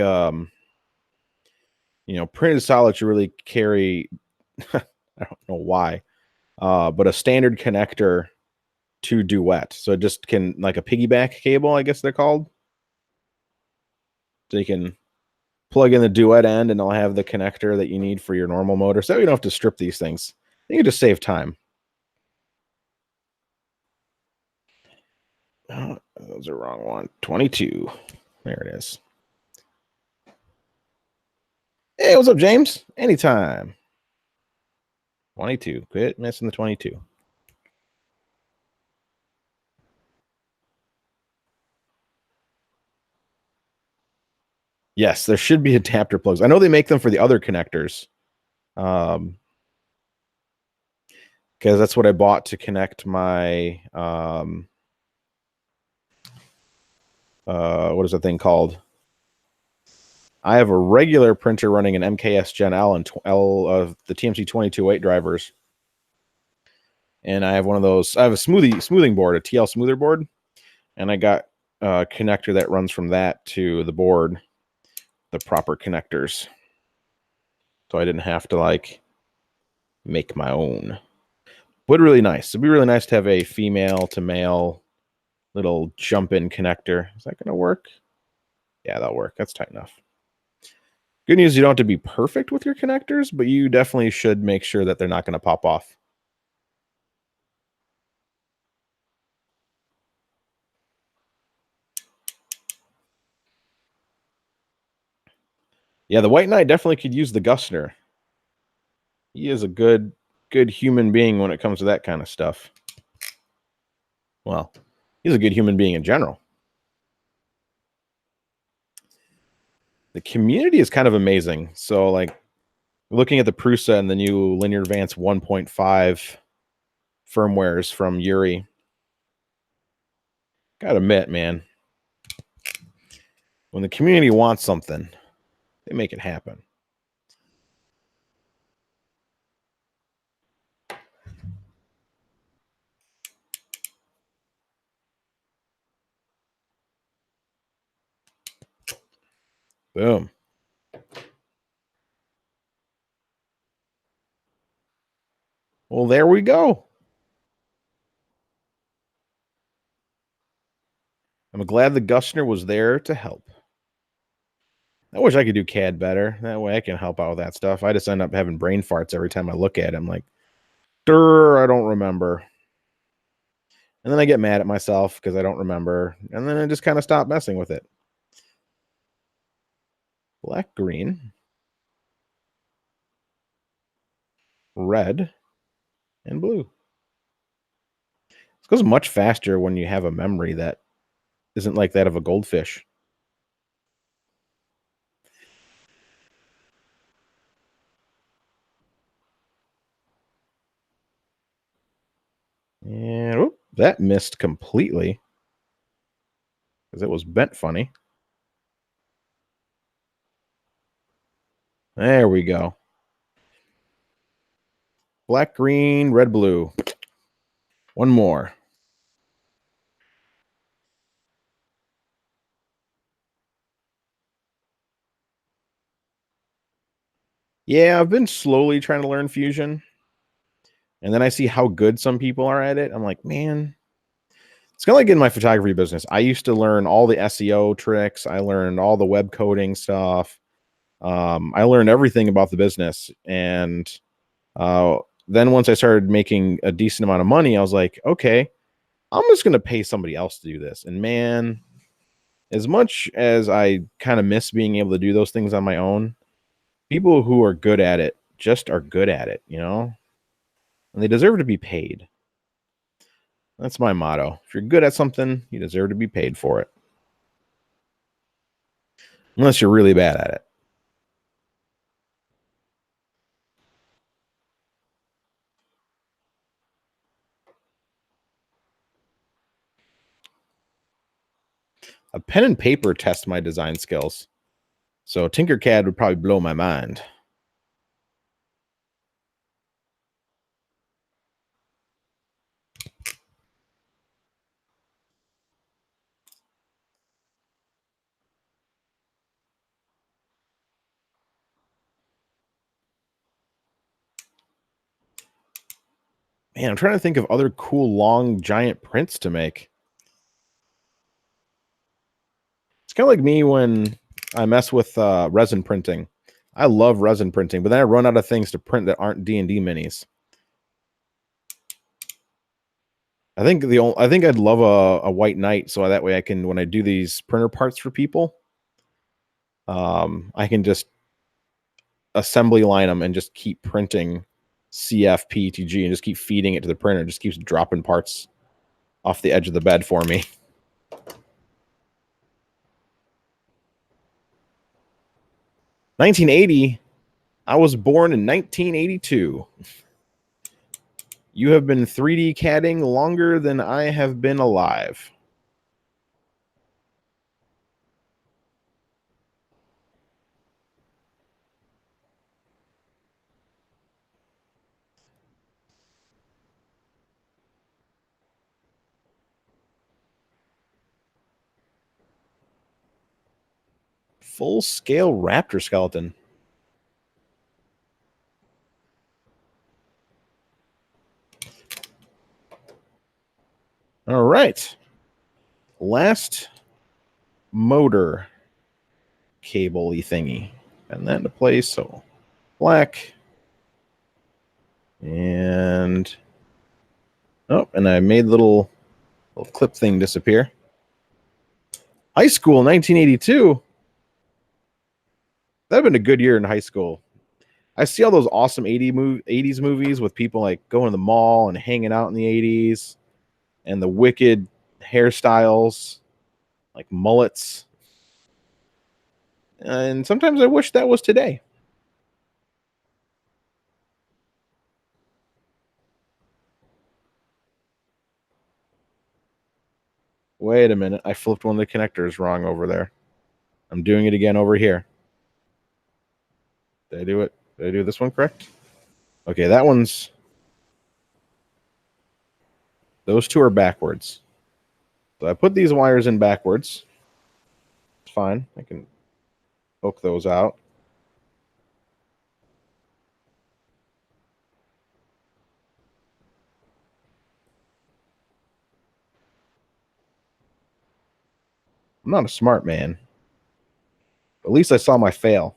A: printed solid should really carry I don't know why, but a standard connector to Duet. So it just can, like a piggyback cable, I guess they're called. So you can plug in the Duet end and it'll have the connector that you need for your normal motor. So you don't have to strip these things. You can just save time. Oh, that was the wrong one. 22. There it is. Hey, what's up, James? Anytime. 22. Quit missing the 22. Yes, there should be adapter plugs. I know they make them for the other connectors. Because that's what I bought to connect my what is that thing called? I have a regular printer running an MK3s Gen L and L of the TMC 22.8 drivers. And I have one of those. I have a smoothing board, a TL smoother board, and I got a connector that runs from that to the board, the proper connectors. So I didn't have to like make my own. But really nice. It'd be really nice to have a female to male little jump-in connector. Is that going to work? Yeah, that'll work. That's tight enough. Good news, you don't have to be perfect with your connectors, but you definitely should make sure that they're not going to pop off. Yeah, the White Knight definitely could use the Gusner. He is a good human being when it comes to that kind of stuff. Well, he's a good human being in general. The community is kind of amazing. So, like, looking at the Prusa and the new Linear Advance 1.5 firmwares from Yuri, gotta admit, man, when the community wants something, they make it happen. Boom. Well, there we go. I'm glad the Gustner was there to help. I wish I could do CAD better. That way I can help out with that stuff. I just end up having brain farts every time I look at it. I'm like, I don't remember. And then I get mad at myself because I don't remember. And then I just kind of stop messing with it. Black, green, red, and blue. It goes much faster when you have a memory that isn't like that of a goldfish. And whoop, that missed completely because it was bent funny. There we go. Black, green, red, blue. One more. Yeah, I've been slowly trying to learn Fusion. And then I see how good some people are at it. I'm like, man, it's kind of like in my photography business. I used to learn all the SEO tricks. I learned all the web coding stuff. I learned everything about the business. And then once I started making a decent amount of money, I was like, okay, I'm just going to pay somebody else to do this. And man, as much as I kind of miss being able to do those things on my own, people who are good at it just are good at it, you know, and they deserve to be paid. That's my motto. If you're good at something, you deserve to be paid for it. Unless you're really bad at it. A pen and paper tests my design skills. So Tinkercad would probably blow my mind. Man, I'm trying to think of other cool, long, giant prints to make. It's kind of like me when I mess with resin printing. I love resin printing, but then I run out of things to print that aren't D&D minis. I think I'd love a white knight, so that way I can, when I do these printer parts for people, I can just assembly line them and just keep printing CF, PETG, and just keep feeding it to the printer. It just keeps dropping parts off the edge of the bed for me. (1980). I was born in 1982. You have been 3D CADing longer than I have been alive. Full-scale raptor skeleton. All right. Last motor cable-y thingy. And that into place. So black. And oh, and I made little clip thing disappear. High school, 1982. That'd been a good year in high school. I see all those awesome 80s movies with people like going to the mall and hanging out in the 80s and the wicked hairstyles, like mullets. And sometimes I wish that was today. Wait a minute. I flipped one of the connectors wrong over there. I'm doing it again over here. Did I do it? Did I do this one correct? Okay, that one's... Those two are backwards. So I put these wires in backwards. It's fine. I can poke those out. I'm not a smart man. At least I saw my fail.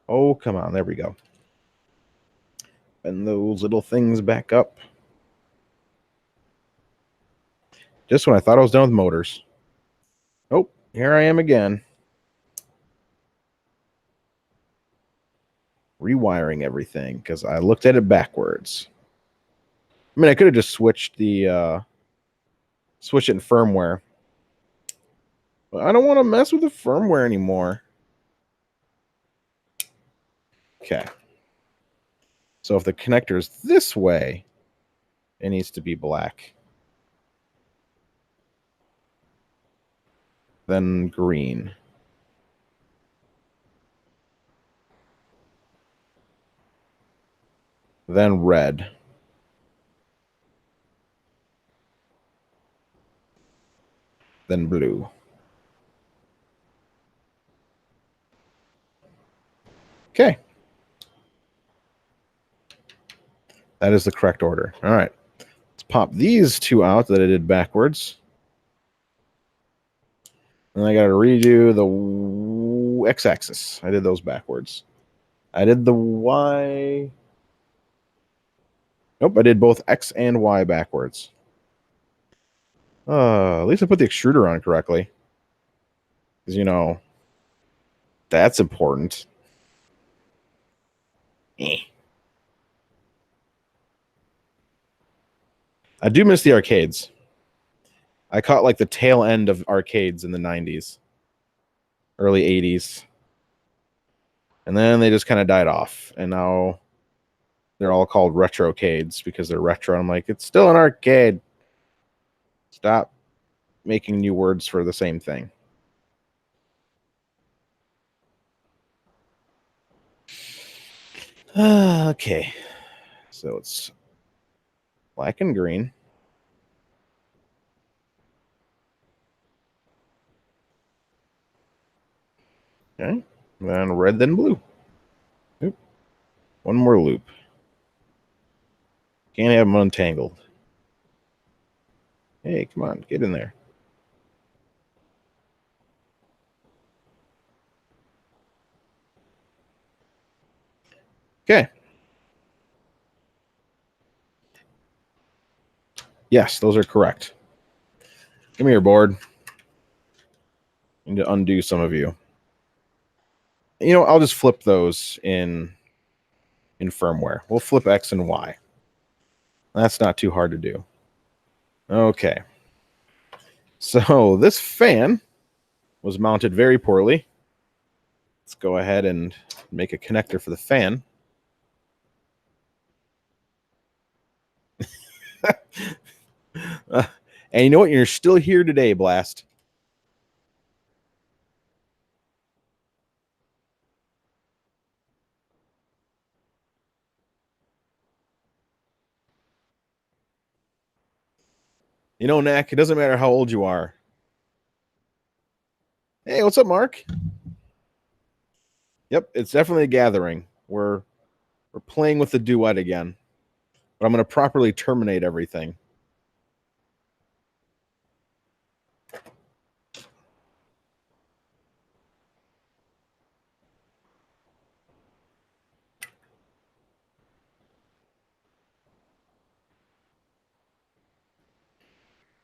A: Oh, come on. There we go. And those little things back up. Just when I thought I was done with motors. Oh, here I am again. Rewiring everything because I looked at it backwards. I mean, I could have just switched the switch it in firmware. But I don't want to mess with the firmware anymore. Okay. So if the connector is this way, it needs to be black. Then green. Then red. Then blue. Okay. That is the correct order. All right. Let's pop these two out that I did backwards. And I got to redo the x-axis. I did those backwards. I did the y. Nope, I did both x and y backwards. At least I put the extruder on correctly. Because, you know, that's important. I do miss the arcades. I caught like the tail end of arcades in the 90s, early 80s. And then they just kind of died off. And now they're all called retrocades because they're retro. I'm like, it's still an arcade. Stop making new words for the same thing. Okay. So it's black and green. Okay. Then red, then blue. Oop. One more loop. Can't have them untangled. Hey, come on, get in there. Okay. Yes, those are correct. Give me your board. I need to undo some of you. You know, I'll just flip those in firmware. We'll flip X and Y. That's not too hard to do. Okay. So this fan was mounted very poorly. Let's go ahead and make a connector for the fan. And you know what? You're still here today, Blast. You know, Knack, it doesn't matter how old you are. Hey, what's up, Mark? Yep, it's definitely a gathering. We're playing with the duet again. But I'm going to properly terminate everything.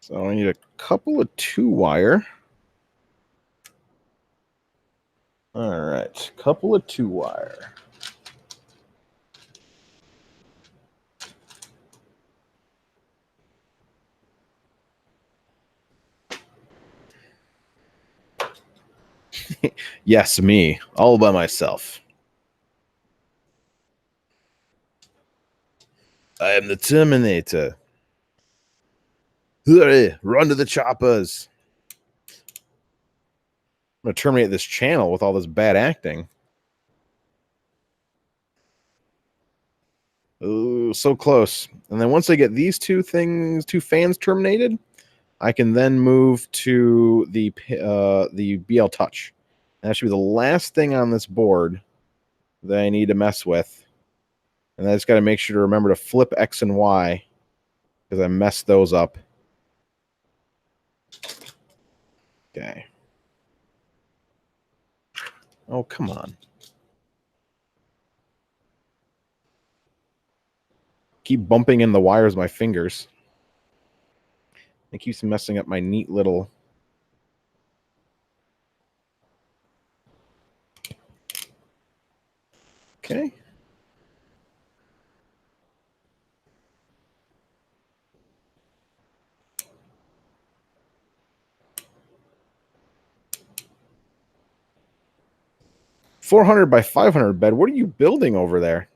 A: So I need a couple of 2-wire. All right, couple of 2-wire. Yes, me, all by myself. I am the Terminator. Run to the choppers. I'm going to terminate this channel with all this bad acting. Oh, so close. And then once I get these two fans terminated, I can then move to the BL Touch. That should be the last thing on this board that I need to mess with. And I just got to make sure to remember to flip X and Y because I messed those up. Okay. Oh, come on. Keep bumping in the wires with my fingers. It keeps messing up my neat little... Okay. $400 by $500 bed. What are you building over there?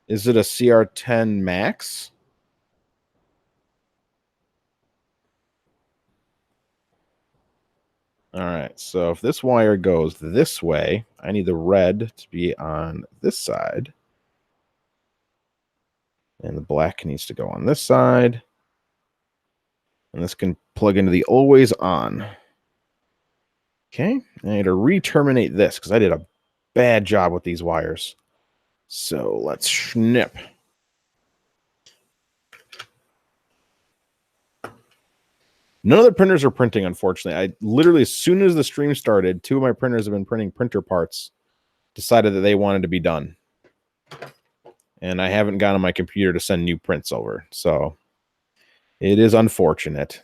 A: Is it a CR10 Max? All right, so if this wire goes this way, I need the red to be on this side. And the black needs to go on this side. And this can plug into the always on. Okay, I need to re-terminate this because I did a bad job with these wires. So let's snip. None of the printers are printing, unfortunately. I literally, as soon as the stream started, 2 of my printers have been printing printer parts, decided that they wanted to be done. And I haven't gotten on my computer to send new prints over. So it is unfortunate.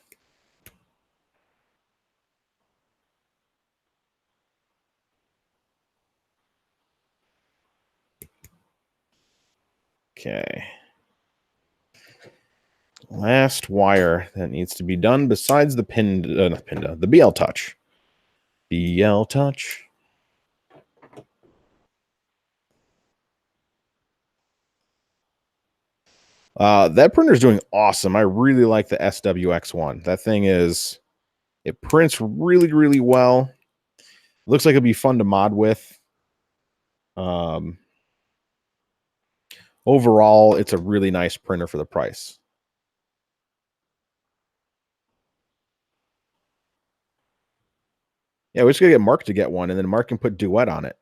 A: Okay. Last wire that needs to be done besides the the BL Touch. BL Touch. That printer is doing awesome. I really like the SWX1. That thing is, it prints really, really well. Looks like it'll be fun to mod with. Overall, it's a really nice printer for the price. Yeah, we just gotta get Mark to get one, and then Mark can put Duet on it.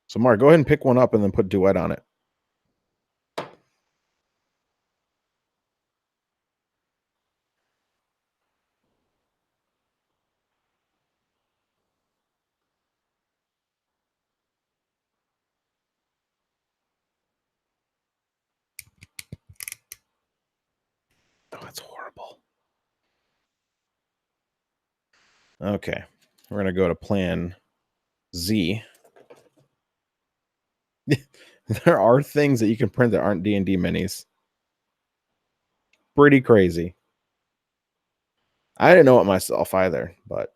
A: So Mark, go ahead and pick one up and then put Duet on it. Oh, that's horrible. Okay, we're gonna go to plan Z. There are things that you can print that aren't D&D minis. Pretty crazy. I didn't know it myself either, but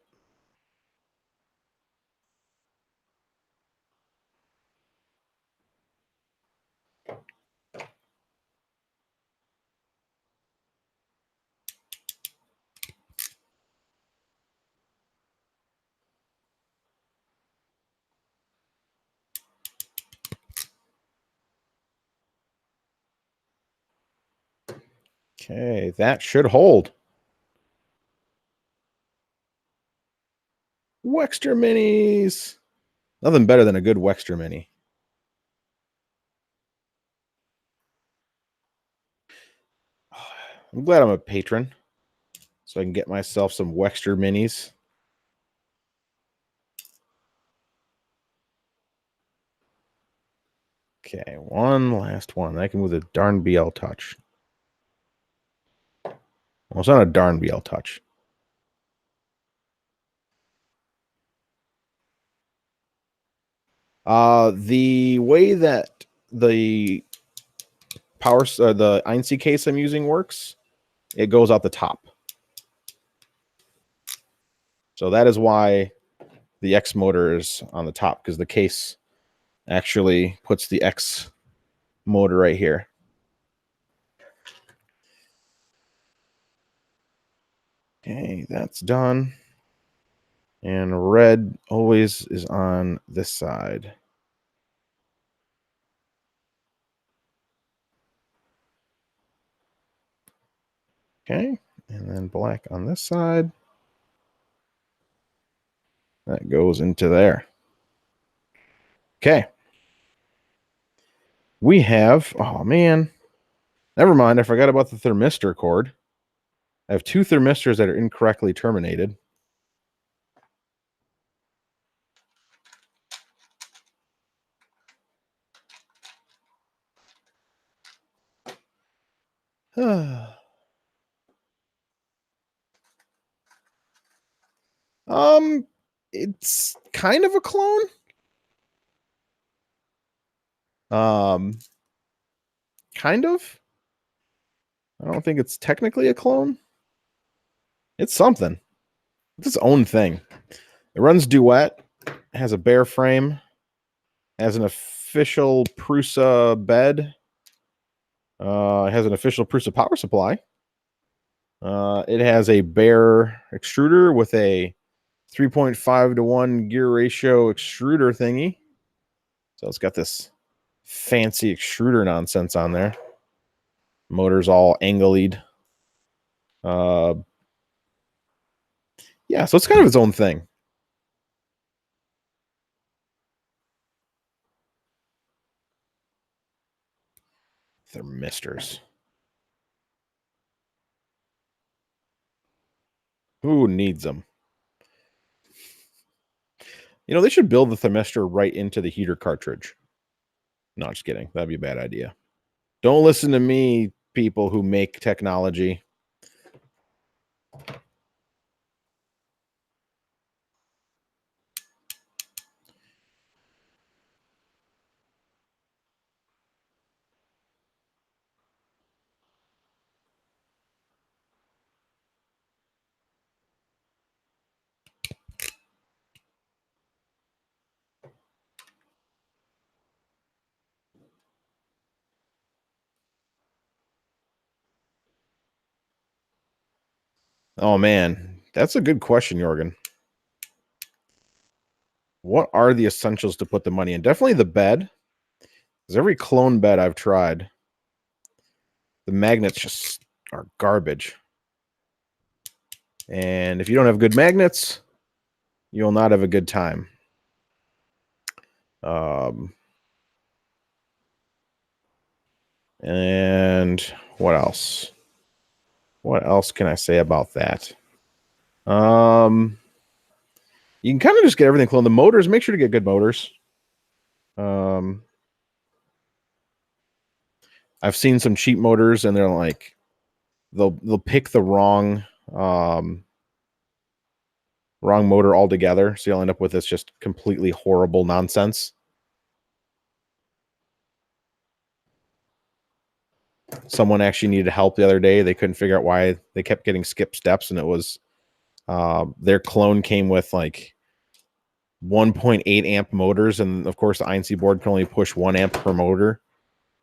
A: okay, that should hold. Wexter minis. Nothing better than a good Wexter mini. I'm glad I'm a patron, so I can get myself some Wexter minis. Okay, one last one. I can move the darn BL Touch. Well, it's not a darn BL Touch. The way that the the INC case I'm using works, it goes out the top. So that is why the X motor is on the top, because the case actually puts the X motor right here. Okay, that's done. And red always is on this side. Okay, and then black on this side. That goes into there. Okay. We have, oh man, never mind. I forgot about the thermistor cord. I have two thermistors that are incorrectly terminated. It's kind of a clone. Kind of. I don't think it's technically a clone. It's something. It's its own thing. It runs Duet, has a bare frame, has an official Prusa bed, has an official Prusa power supply. It has a bare extruder with a 3.5 to 1 gear ratio extruder thingy. So it's got this fancy extruder nonsense on there. Motor's all angled. Yeah, so it's kind of its own thing. Thermistors. Who needs them? You know, they should build the thermistor right into the heater cartridge. No, just kidding. That'd be a bad idea. Don't listen to me, people who make technology. Oh, man. That's a good question, Jorgen. What are the essentials to put the money in? Definitely the bed. Because every clone bed I've tried, the magnets just are garbage. And if you don't have good magnets, you'll not have a good time. And what else? What else can I say about that? You can kind of just get everything cloned. The motors, make sure to get good motors. I've seen some cheap motors, and they're like, they'll pick the wrong motor altogether, so you'll end up with this just completely horrible nonsense. Someone actually needed help the other day. They couldn't figure out why they kept getting skipped steps, and it was their clone came with like 1.8 amp motors, and of course the INC board can only push 1 amp per motor,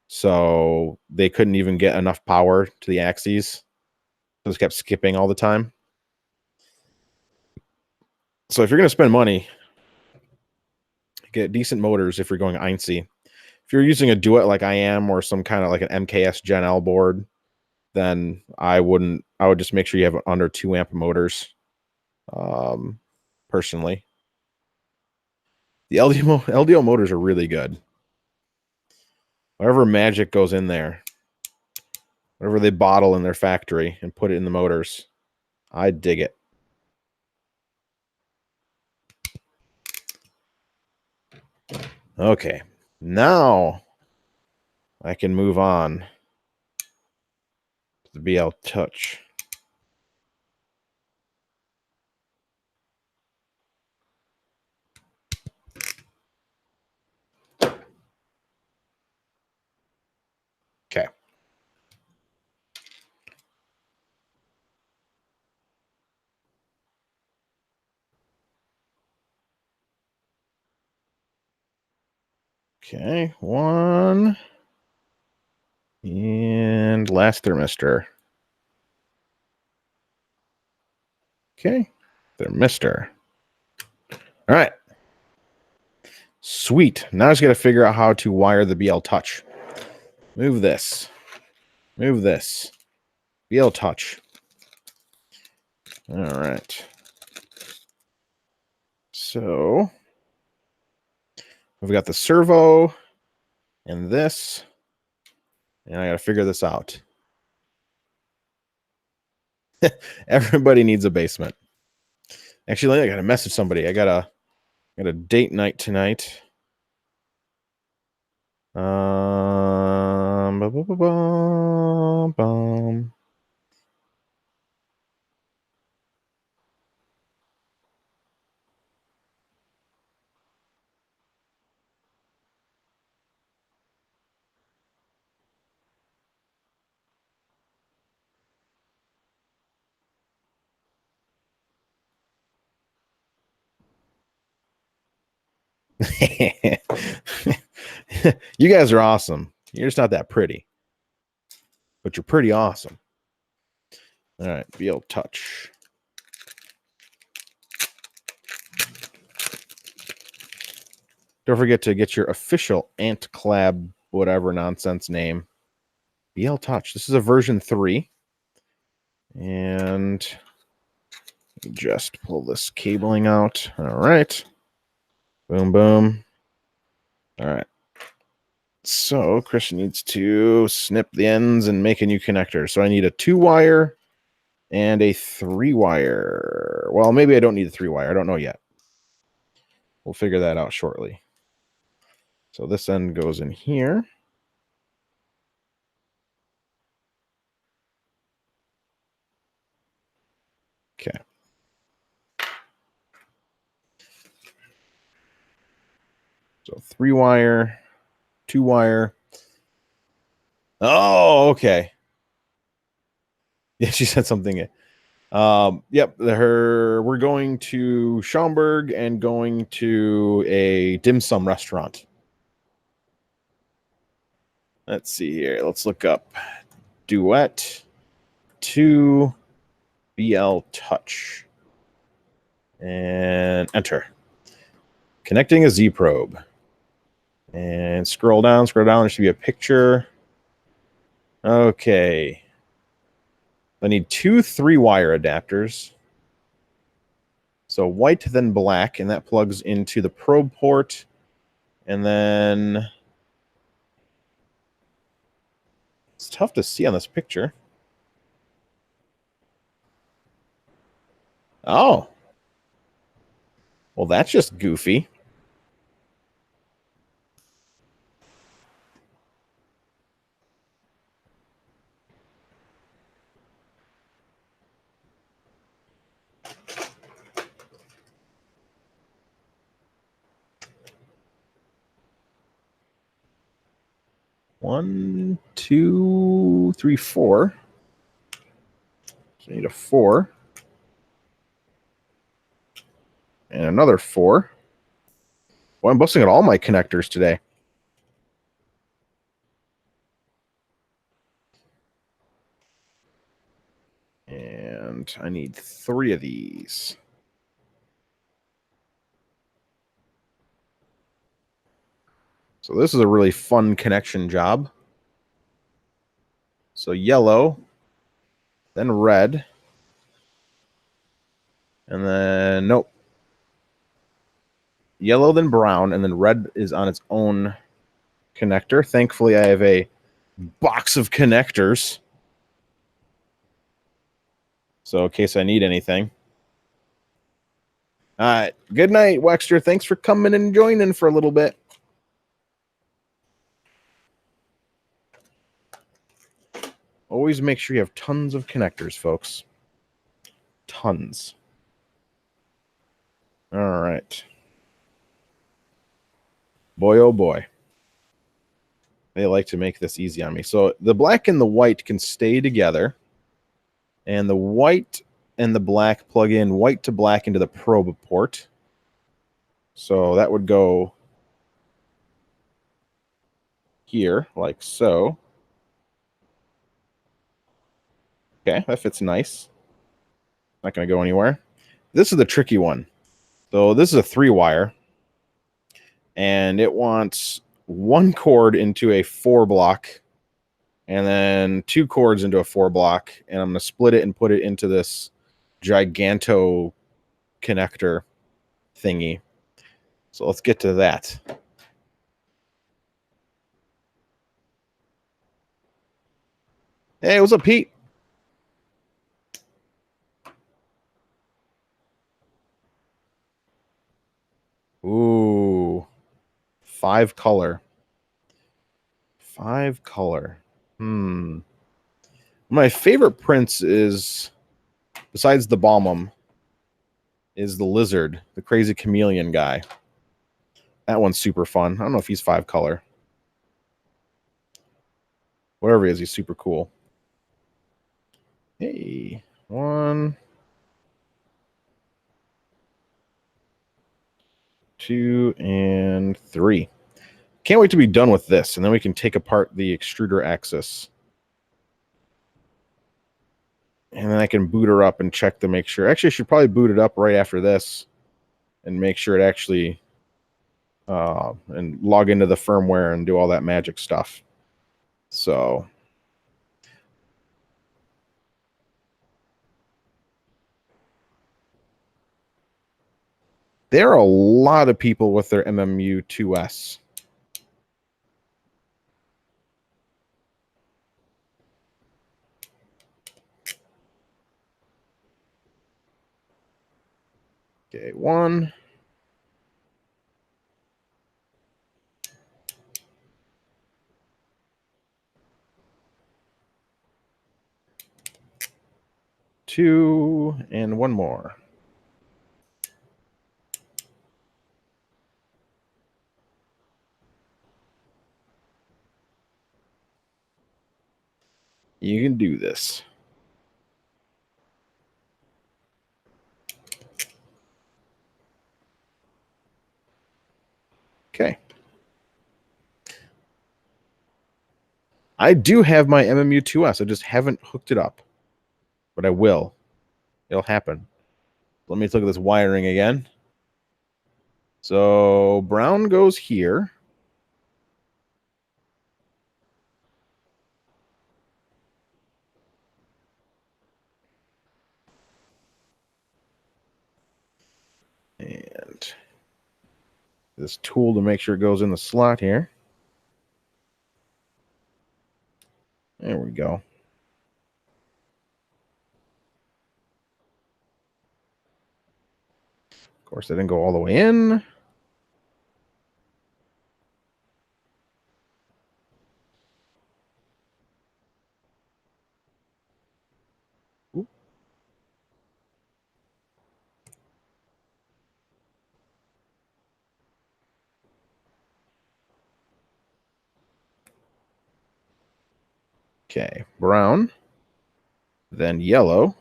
A: so they couldn't even get enough power to the axes. Just kept skipping all the time. So if you're going to spend money, get decent motors if you're going INC. If you're using a Duet like I am, or some kind of like an MKS Gen L board, then I would just make sure you have under 2 amp motors. Personally, the LDO motors are really good. Whatever magic goes in there, whatever they bottle in their factory and put it in the motors, I dig it. Okay, now I can move on to the BL Touch. Okay. Okay, one. And last thermistor. Okay, thermistor. All right. Sweet. Now I just got to figure out how to wire the BL Touch. Move this. Move this. BL Touch. All right. So we've got the servo and this, and I got to figure this out. Everybody needs a basement. Actually, I got to message somebody. I got a date night tonight. Bum, bum, bum, bum, bum. You guys are awesome. You're just not that pretty, but you're pretty awesome. All right, BL Touch. Don't forget to get your official Ant Collab, whatever nonsense name. BL Touch. This is a version 3. And just pull this cabling out. All right. Boom, boom. All right. So Christian needs to snip the ends and make a new connector. So I need a 2-wire and a 3-wire. Well, maybe I don't need a 3-wire. I don't know yet. We'll figure that out shortly. So this end goes in here. Okay. So 3-wire, 2-wire. Oh, okay. Yeah, she said something. Yep, we're going to Schaumburg and going to a dim sum restaurant. Let's see here. Let's look up Duet 2 BL Touch and enter. Connecting a Z probe. And scroll down. There should be a picture. Okay. I need 2 3-wire adapters. So white, then black, and that plugs into the probe port. And then it's tough to see on this picture. Oh. Well, that's just goofy. One, two, three, 4. So I need a 4. And another 4. Well, I'm busting out all my connectors today. And I need 3 of these. So this is a really fun connection job. So yellow, then red, and then, nope. Yellow, then brown, and then red is on its own connector. Thankfully, I have a box of connectors. So in case I need anything. All right. Good night, Wexter. Thanks for coming and joining for a little bit. Always make sure you have tons of connectors, folks. Tons. All right. Boy, oh boy. They like to make this easy on me. So the black and the white can stay together. And the white and the black plug in white to black into the probe port. So that would go here, like so. Okay, that fits nice. Not going to go anywhere. This is the tricky one. So this is a 3-wire. And it wants 1 cord into a 4-block. And then 2 cords into a 4-block. And I'm going to split it and put it into this giganto connector thingy. So let's get to that. Hey, what's up, Pete? Ooh, 5-color. 5-color. My favorite prints is, besides the Bombum, is the Lizard, the crazy chameleon guy. That one's super fun. I don't know if he's 5-color. Whatever he is, he's super cool. Hey, 1, 2, and 3. Can't wait to be done with this, and then we can take apart the extruder axis. And then I can boot her up and check to make sure. Actually, I should probably boot it up right after this and make sure it actually and log into the firmware and do all that magic stuff. So there are a lot of people with their MMU2S. Okay, 1. 2, and 1 more. You can do this. Okay. I do have my MMU2S. I just haven't hooked it up. But I will. It'll happen. Let me look at this wiring again. So brown goes here. And this tool to make sure it goes in the slot here. There we go. Of course, I didn't go all the way in. Ooh. Okay, brown, then yellow.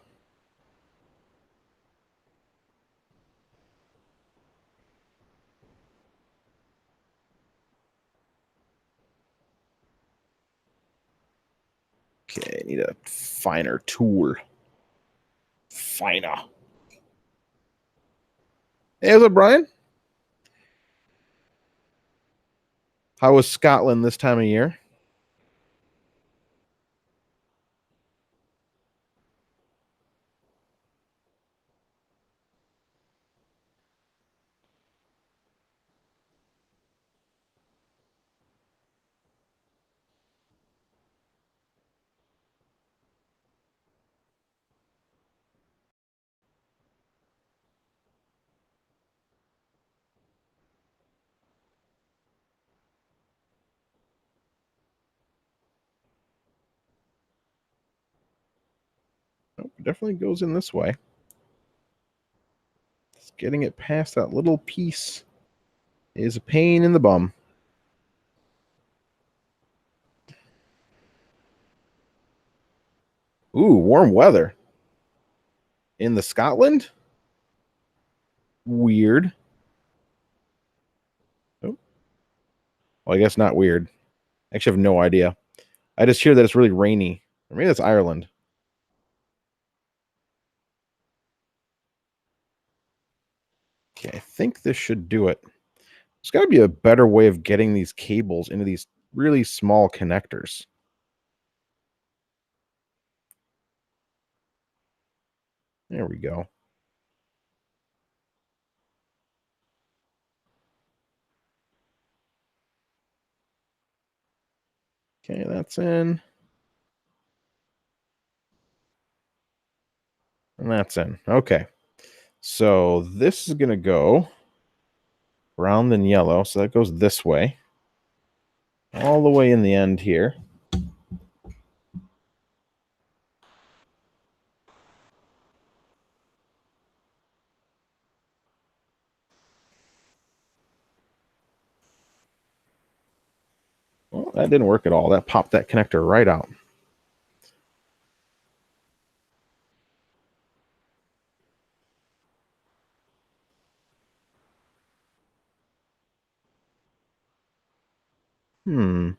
A: Okay, need a finer tool. Finer. Hey, what's up, Brian? How was Scotland this time of year? Nope, it definitely goes in this way. Just getting it past that little piece is a pain in the bum. Ooh, warm weather. In the Scotland? Weird. Oh. Well, I guess not weird. I actually have no idea. I just hear that it's really rainy. Or maybe that's Ireland. Okay, I think this should do it. There's got to be a better way of getting these cables into these really small connectors. There we go. Okay, that's in. And that's in. Okay. So this is going to go brown then yellow. So that goes this way. All the way in the end here. Well, that didn't work at all. That popped that connector right out. Hmm.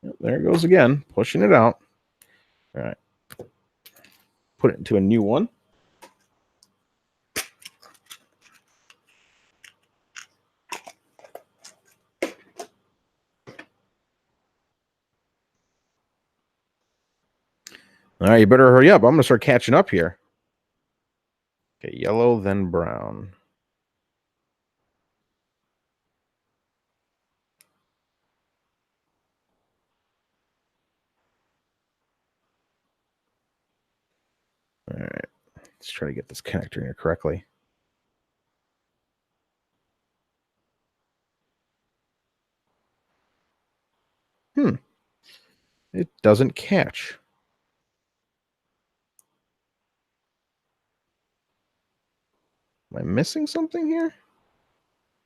A: Yep, there it goes again, pushing it out. All right. Put it into a new one. All right, you better hurry up. I'm going to start catching up here. Okay, yellow, then brown. All right, let's try to get this connector in here correctly. It doesn't catch. Am I missing something here?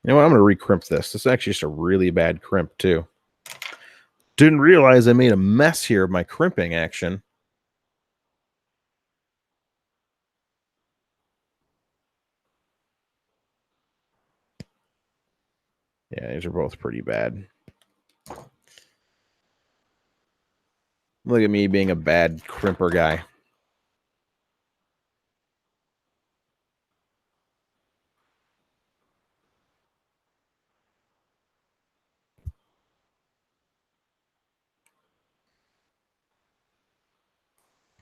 A: You know what? I'm going to recrimp this. This is actually just a really bad crimp, too. Didn't realize I made a mess here of my crimping action. Yeah, these are both pretty bad. Look at me being a bad crimper guy.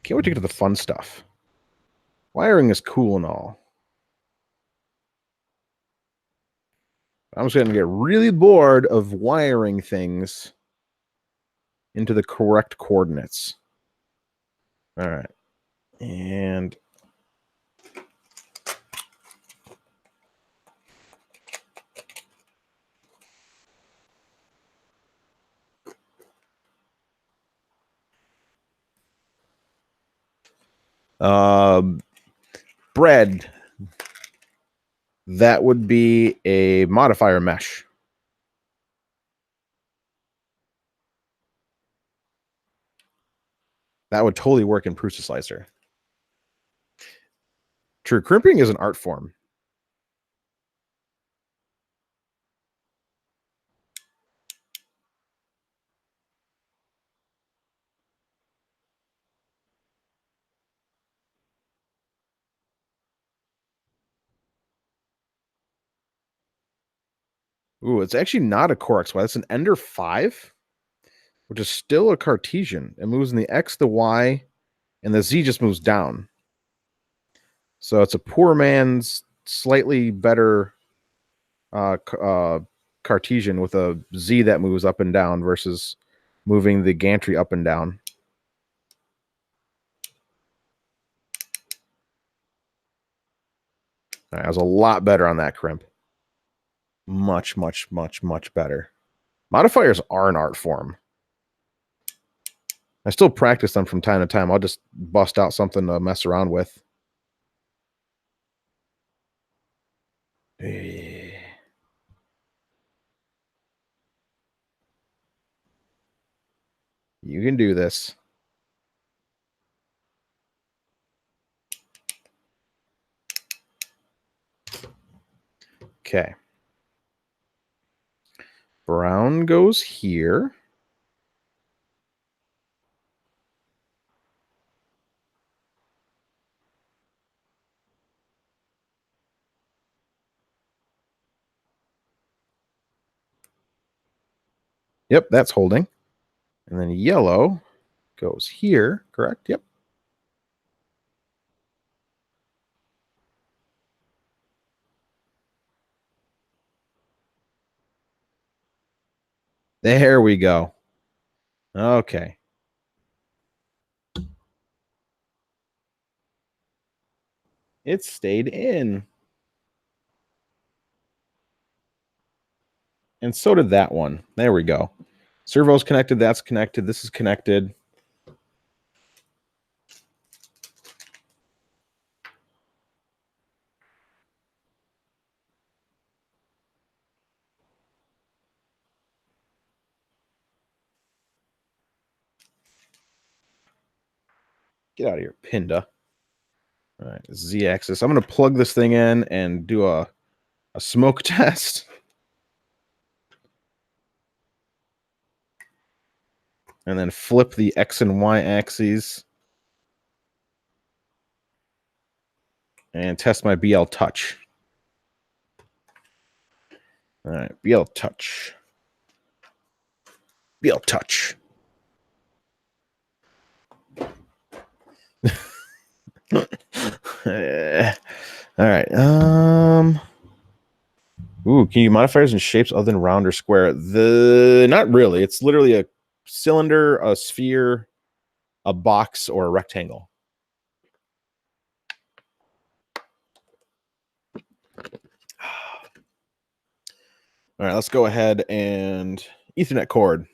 A: Can't wait to get to the fun stuff. Wiring is cool and all. I'm just going to get really bored of wiring things into the correct coordinates. All right. And bread. That would be a modifier mesh. That would totally work in Prusa Slicer. True, crimping is an art form. Ooh, it's actually not a core XY. That's an Ender 5, which is still a Cartesian. It moves in the X, the Y, and the Z just moves down. So it's a poor man's slightly better Cartesian with a Z that moves up and down versus moving the gantry up and down. All right, I was a lot better on that crimp. Much, much, much, much better. Modifiers are an art form. I still practice them from time to time. I'll just bust out something to mess around with. You can do this. Okay. Brown goes here. Yep, that's holding. And then yellow goes here, correct? Yep. There we go. Okay. It stayed in. And so did that one. There we go. Servo's connected. That's connected. This is connected. Get out of here, Pinda. All right, Z-axis. I'm going to plug this thing in and do a smoke test. And then flip the X and Y axes. And test my BL Touch. All right, BL Touch. BL Touch. All right. Ooh, can you modifiers and shapes other than round or square? Not really. It's literally a cylinder, a sphere, a box, or a rectangle. All right, let's go ahead and Ethernet cord.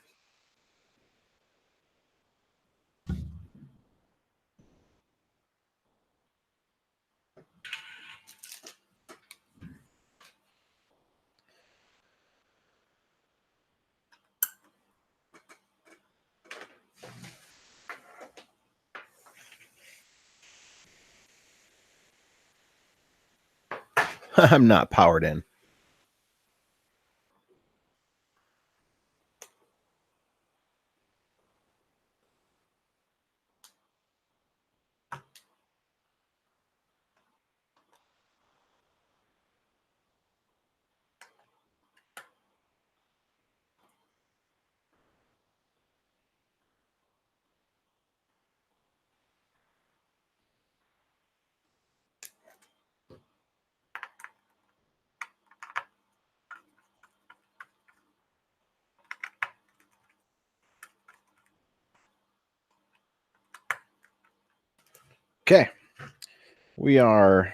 A: I'm not powered in. Okay. We are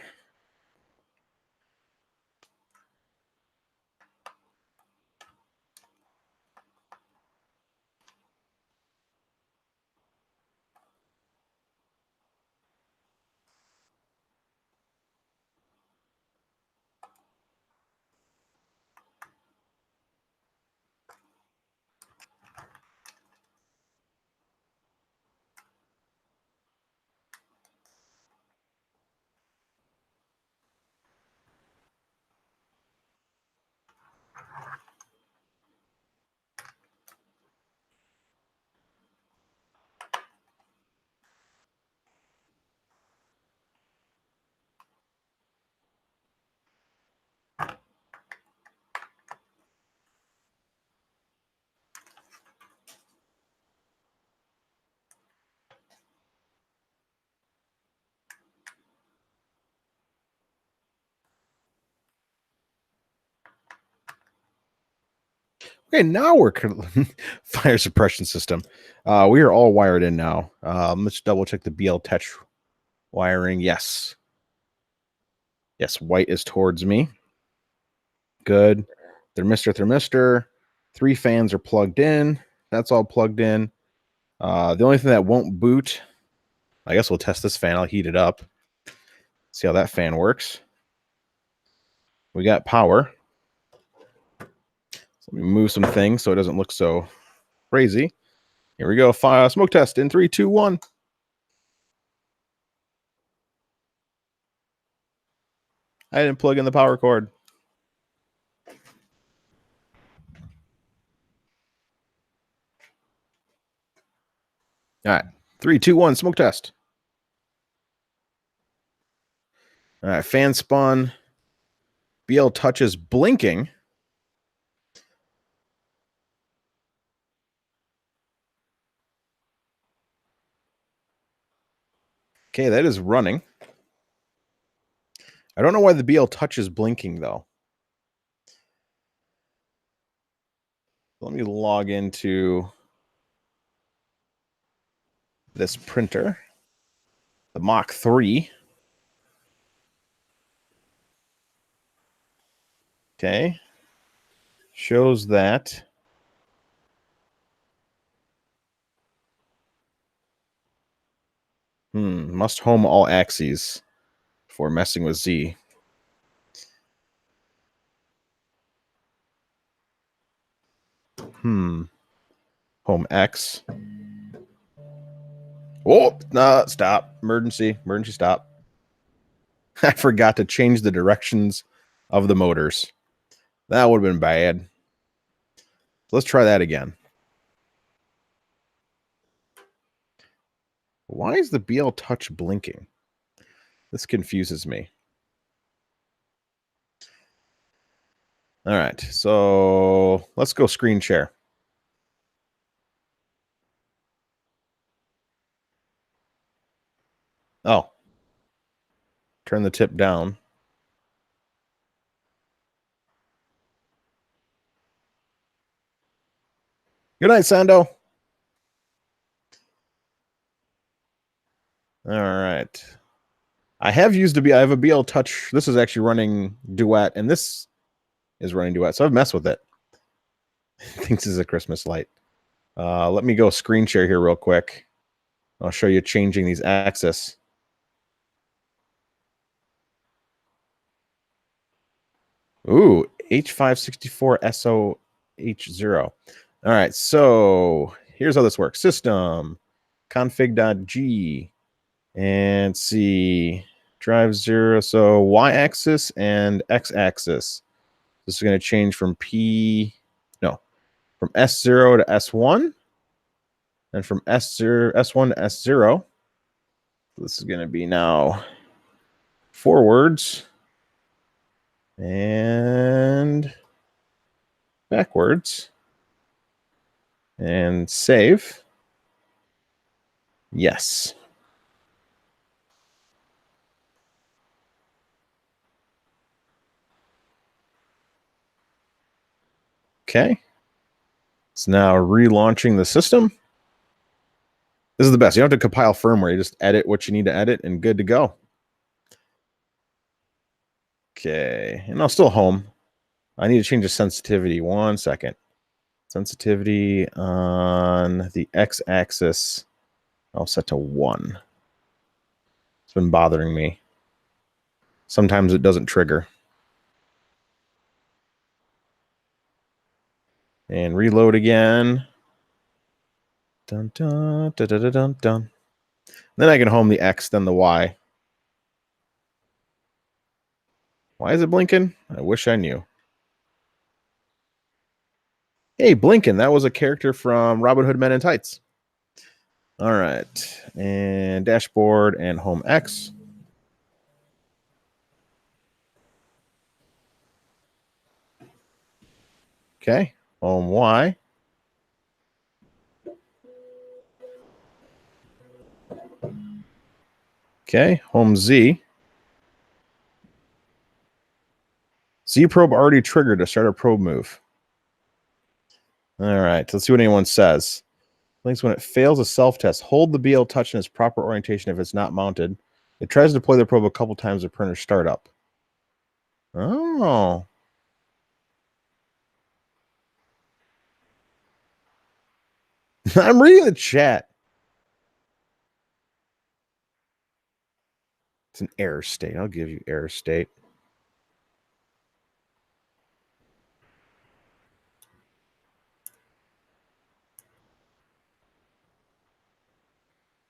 A: okay. Now we're fire suppression system. We are all wired in now. Let's double check the BL Touch wiring. Yes. Yes, white is towards me. Good. Thermistor. 3 fans are plugged in. That's all plugged in. The only thing that won't boot, I guess we'll test this fan. I'll heat it up. See how that fan works. We got power. So let me move some things so it doesn't look so crazy. Here we go. Smoke test in 3, 2, 1. I didn't plug in the power cord. All right. 3, 2, 1. Smoke test. All right. Fan spun. BL Touch is blinking. Okay, that is running. I don't know why the BL Touch is blinking, though. Let me log into this printer, the Mach 3. Okay. Shows that must home all axes before messing with Z. Home X. Oh, no, stop. Emergency. Emergency stop. I forgot to change the directions of the motors. That would have been bad. Let's try that again. Why is the BL Touch blinking? This confuses me. All right, so let's go screen share. Oh, turn the tip down. Good night, Sando. All right. I have used I have a BL Touch. This is actually running Duet, and this is running Duet, so I've messed with it. Thinks this is a Christmas light. Let me go screen share here real quick. I'll show you changing these axes. Ooh, H564SOH0. All right, so here's how this works. System, config.g, and see, drive 0. So y-axis and x-axis. This is going to change from from S0 to S1, and from S1 to S0. This is going to be now forwards and backwards, and save. Yes. Okay. It's now relaunching the system. This is the best. You don't have to compile firmware. You just edit what you need to edit and good to go. Okay. And I'm still home. I need to change the sensitivity. 1 second. Sensitivity on the x-axis, I'll set to 1. It's been bothering me. Sometimes it doesn't trigger. And reload again. Dun, dun, dun, dun, dun, dun. Then I can home the X, then the Y. Why is it blinking? I wish I knew. Hey, Blinken, that was a character from Robin Hood Men in Tights. All right. And dashboard and home X. Okay. Home Y. Okay. Home Z. Z probe already triggered to start a probe move. All right. Let's see what anyone says. Links when it fails a self-test, hold the BL Touch in its proper orientation if it's not mounted. It tries to deploy the probe a couple times at printer startup. Oh. I'm reading the chat. It's an error state. I'll give you error state.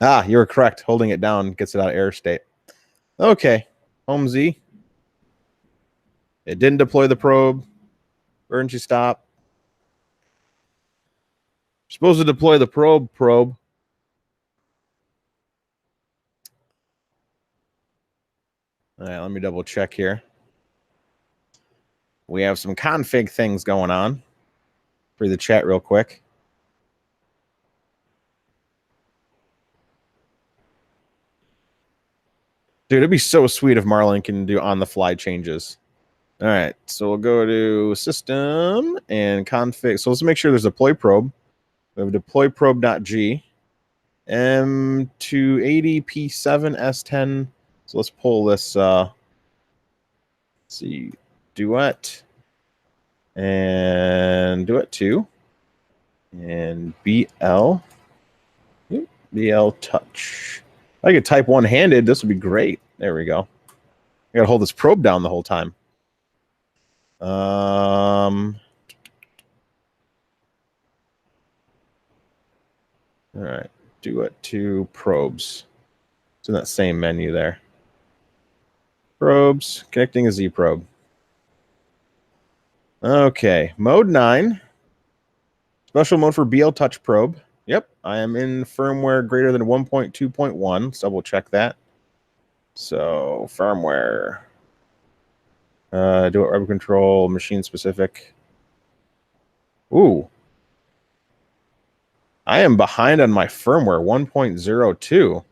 A: Ah, you were correct. Holding it down gets it out of error state. Okay. Home Z. It didn't deploy the probe. Emergency stop. Supposed to deploy the probe. All right, let me double check here. We have some config things going on. For the chat real quick. Dude, it'd be so sweet if Marlin can do on-the-fly changes. All right, so we'll go to system and config. So let's make sure there's a deploy probe. We have a deploy probe.g, M280P7S10. So let's pull this, let's see, Duet and Duet 2 and BL. BL touch. If I could type one-handed, this would be great. There we go. I gotta hold this probe down the whole time. All right, Duet 2 probes. It's in that same menu there. Probes, connecting a Z probe. Okay, mode 9. Special mode for BL touch probe. Yep, I am in firmware greater than 1.2.1. Let's double check that. So, firmware. Do it rebel control, machine specific. Ooh. I am behind on my firmware 1.02.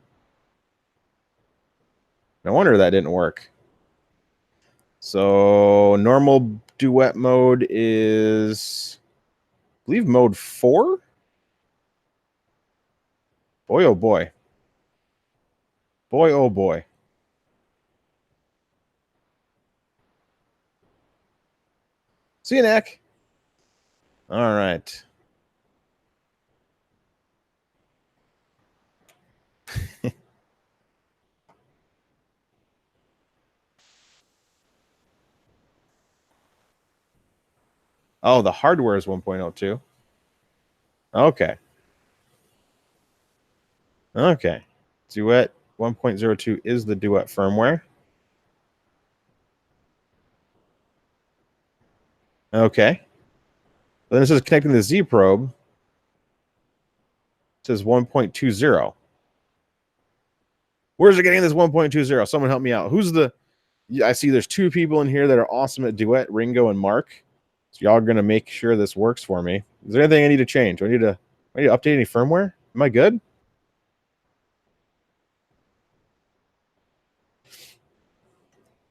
A: No wonder that didn't work. So, normal duet mode is, I believe, mode 4? Boy, oh boy. Boy, oh boy. See you, Nick. All right. Oh, the hardware is 1.02. Okay. Okay. Duet 1.02 is the Duet firmware. Okay. Then it says connecting the Z probe. It says 1.20. Where's it getting this 1.20? Someone help me out. Who's the... I see there's two people in here that are awesome at Duet, Ringo and Mark. So y'all are going to make sure this works for me. Is there anything I need to change? Do I need to update any firmware? Am I good?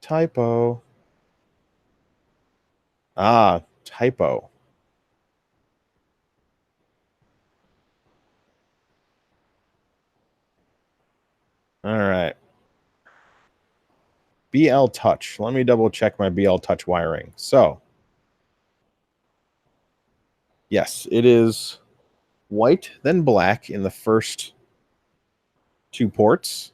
A: Typo. Ah, typo. All right. BL Touch. Let me double check my BL Touch wiring. So, yes, it is white, then black in the first two ports.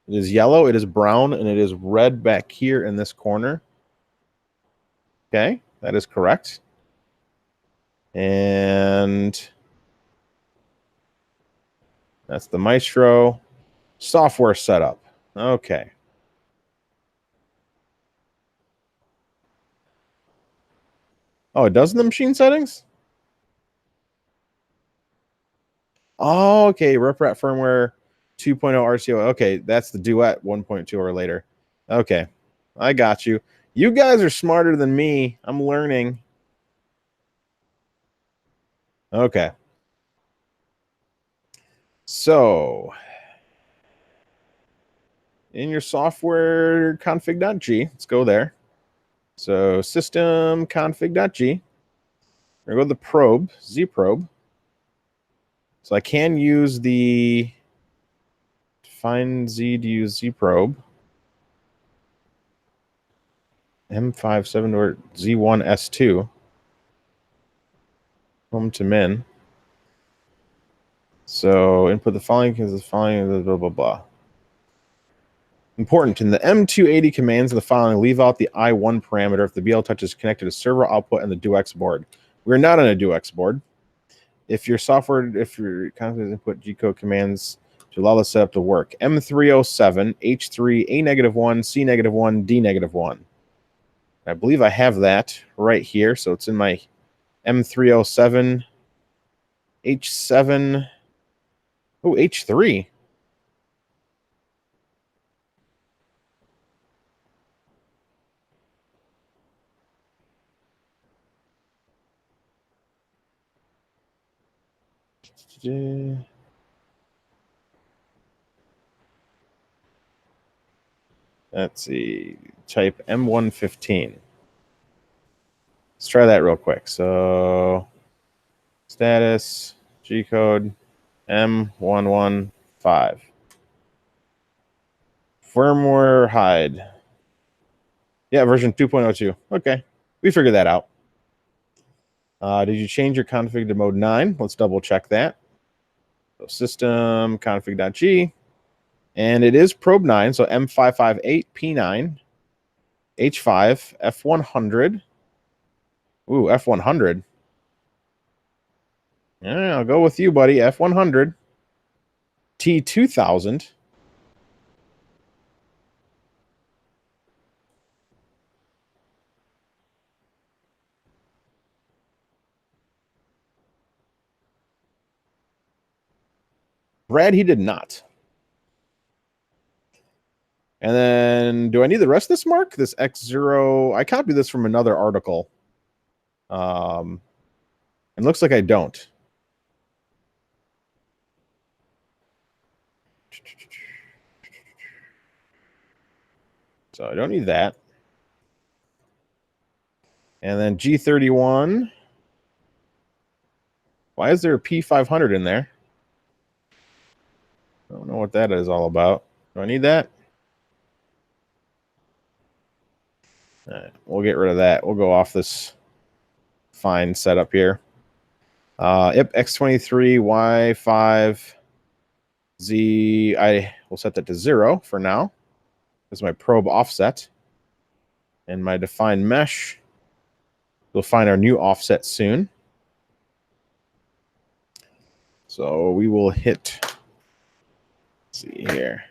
A: It is yellow, it is brown, and it is red back here in this corner. Okay, that is correct. And that's the Maestro software setup. Okay. Oh, it does in the machine settings? Oh, okay. RepRap firmware 2.0 RCO. Okay, that's the Duet 1.2 or later. Okay, I got you. You guys are smarter than me. I'm learning. Okay. So, in your software config.g, let's go there. So, system config.g. We're going to go to the probe, Z probe. So, I can use the find Z to use Z probe. M57 or Z1S2. Home to min. So input the following because the following blah blah blah. Important in the M280 commands in the following, leave out the I1 parameter if the BL touch is connected to server output and the DuX board. We're not on a DuX board. If your constantly input G code commands to allow the setup to work. M307 H3 A-1 C-1 D-1. I believe I have that right here, so it's in my M307 H7. Oh, H3. Let's see. Type M115. Let's try that real quick. So status G code M115. Firmware hide. Yeah, version 2.02. Okay, we figured that out. Did you change your config to mode 9? Let's double check that. So system config.g. And it is probe 9, so M558P9, H5, F100. Ooh, F100. Yeah, I'll go with you, buddy. F100. T2000. Brad, he did not. And then, do I need the rest of this mark? This X0. I copied this from another article. It looks like I don't. So I don't need that. And then G31. Why is there a P500 in there? I don't know what that is all about. Do I need that? All right, we'll get rid of that. We'll go off this fine setup here. Yep, X23, Y5, Z. I will set that to 0 for now. This is my probe offset. And my define mesh. We'll find our new offset soon. So we will hit, let's see here.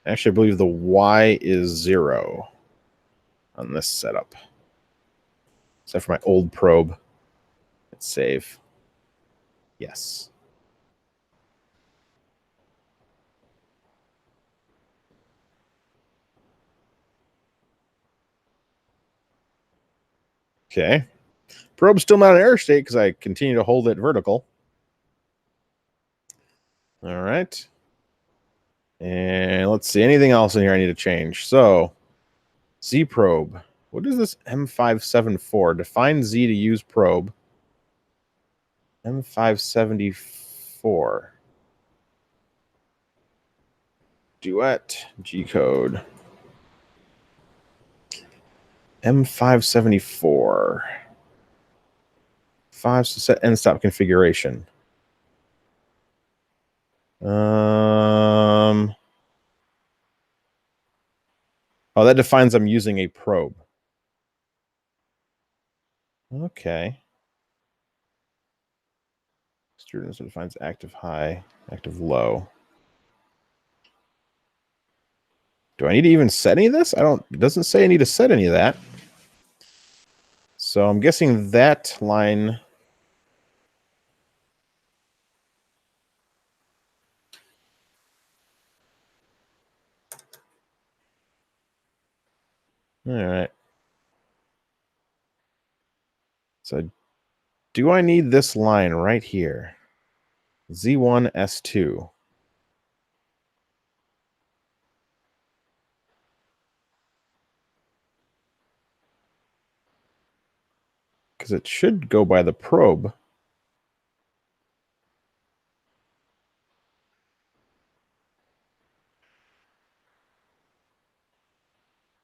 A: Actually, I believe the Y is 0 on this setup. Except for my old probe. Let's save. Yes. Okay. Probe's still not in error state because I continue to hold it vertical. All right. And let's see. Anything else in here I need to change? So, Z probe. What is this M574? Define Z to use probe. M574. Duet. G code. M574. 5 to set end stop configuration. Oh, that defines I'm using a probe. Okay. Students defines active high, active low. Do I need to even set any of this? It doesn't say I need to set any of that. So I'm guessing that line. All right. So do I need this line right here? Z1, S2. Because it should go by the probe.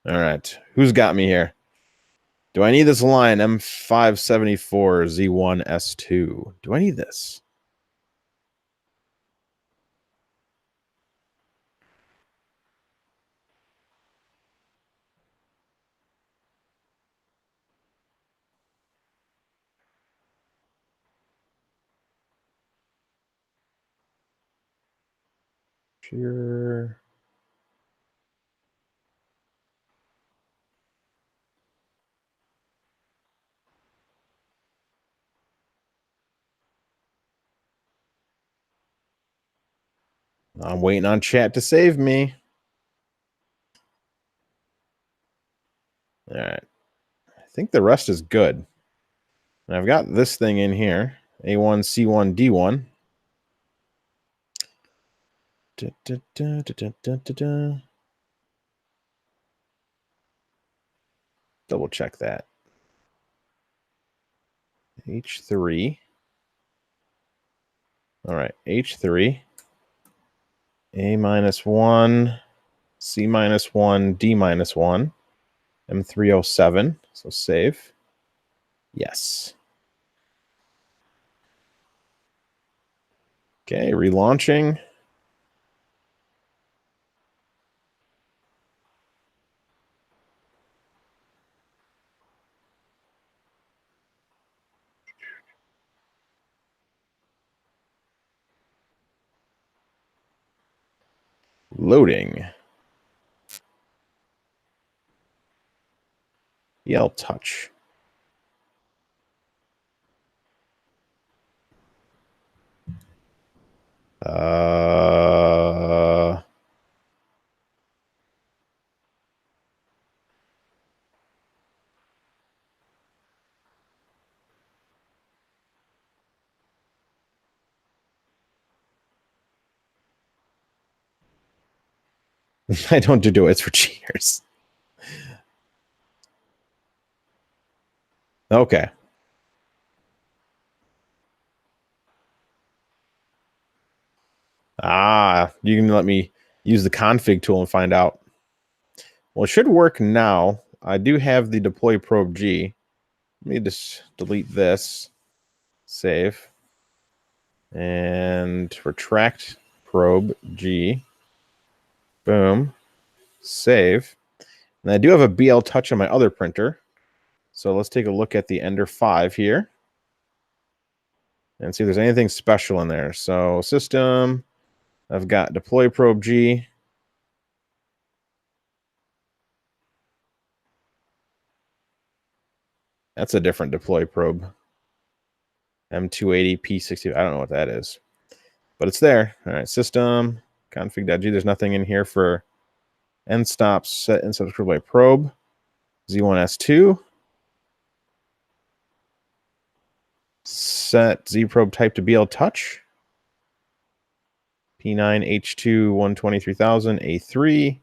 A: All right. Who's got me here? Do I need this line, M574, Z1, S2? Do I need this? Sure. I'm waiting on chat to save me. All right. I think the rest is good. And I've got this thing in here, A1, C1, D1. Double check that. H3. All right, H3. A-1, C-1, D-1, M307. So save. Yes. Okay, relaunching. Loading. BL Touch. I don't do duets for cheaters. Okay. You can let me use the config tool and find out. Well, it should work now. I do have the deploy probe G. Let me just delete this. Save. And retract probe G. Boom. Save. And I do have a BL Touch on my other printer. So let's take a look at the Ender 5 here. And see if there's anything special in there. So system, I've got deploy probe G. That's a different deploy probe. M280 P60. I don't know what that is, but it's there. All right, system config.g. There's nothing in here for end stops, set and subscribe by probe. Z1S2. Set Z probe type to BL Touch. P9H2 123,000 A3.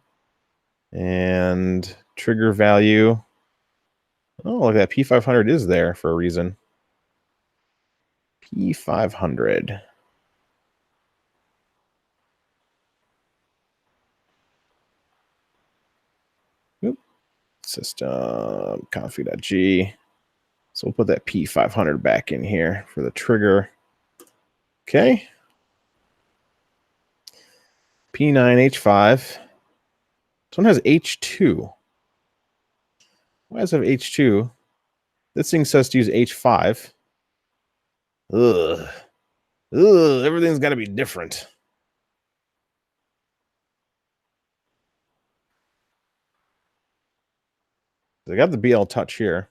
A: And trigger value. Oh, look, that P500 is there for a reason. P500. Oop. System config.g. So we'll put that P500 back in here for the trigger. Okay. P9H5. This one has H2. Why does it have H2? This thing says to use H5. Ugh. Ugh, everything's got to be different. I got the BL Touch here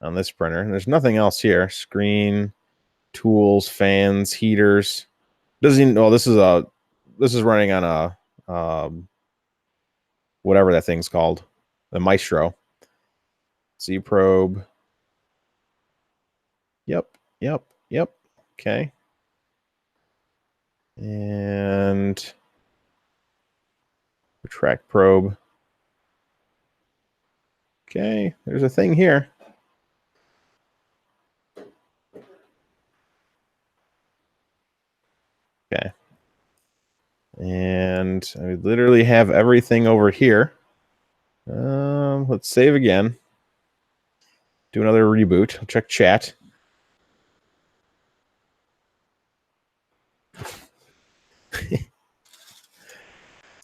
A: on this printer. And there's nothing else here. Screen, tools, fans, heaters. Doesn't even, well, this is running on a whatever that thing's called, the Maestro. Z probe. Yep. Okay. And retract probe. Okay, there's a thing here. Okay. And I literally have everything over here. Let's save again. Do another reboot. I'll check chat.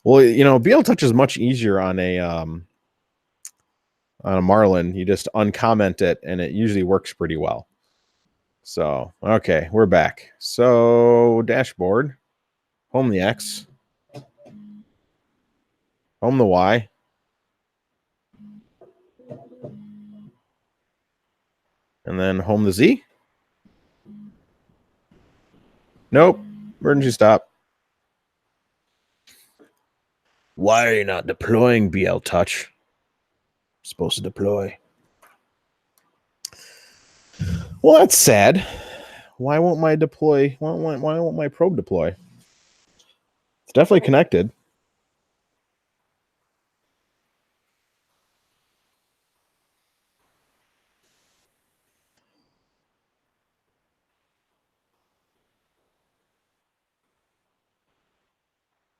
A: Well, you know, BL Touch is much easier on a Marlin. You just uncomment it, and it usually works pretty well. So, okay, we're back. So, dashboard, home the X, home the Y. And then home the Z. Nope. Emergency stop. Why are you not deploying BL Touch? I'm supposed to deploy. Well, that's sad. Why won't my deploy? Why won't my probe deploy? definitely connected.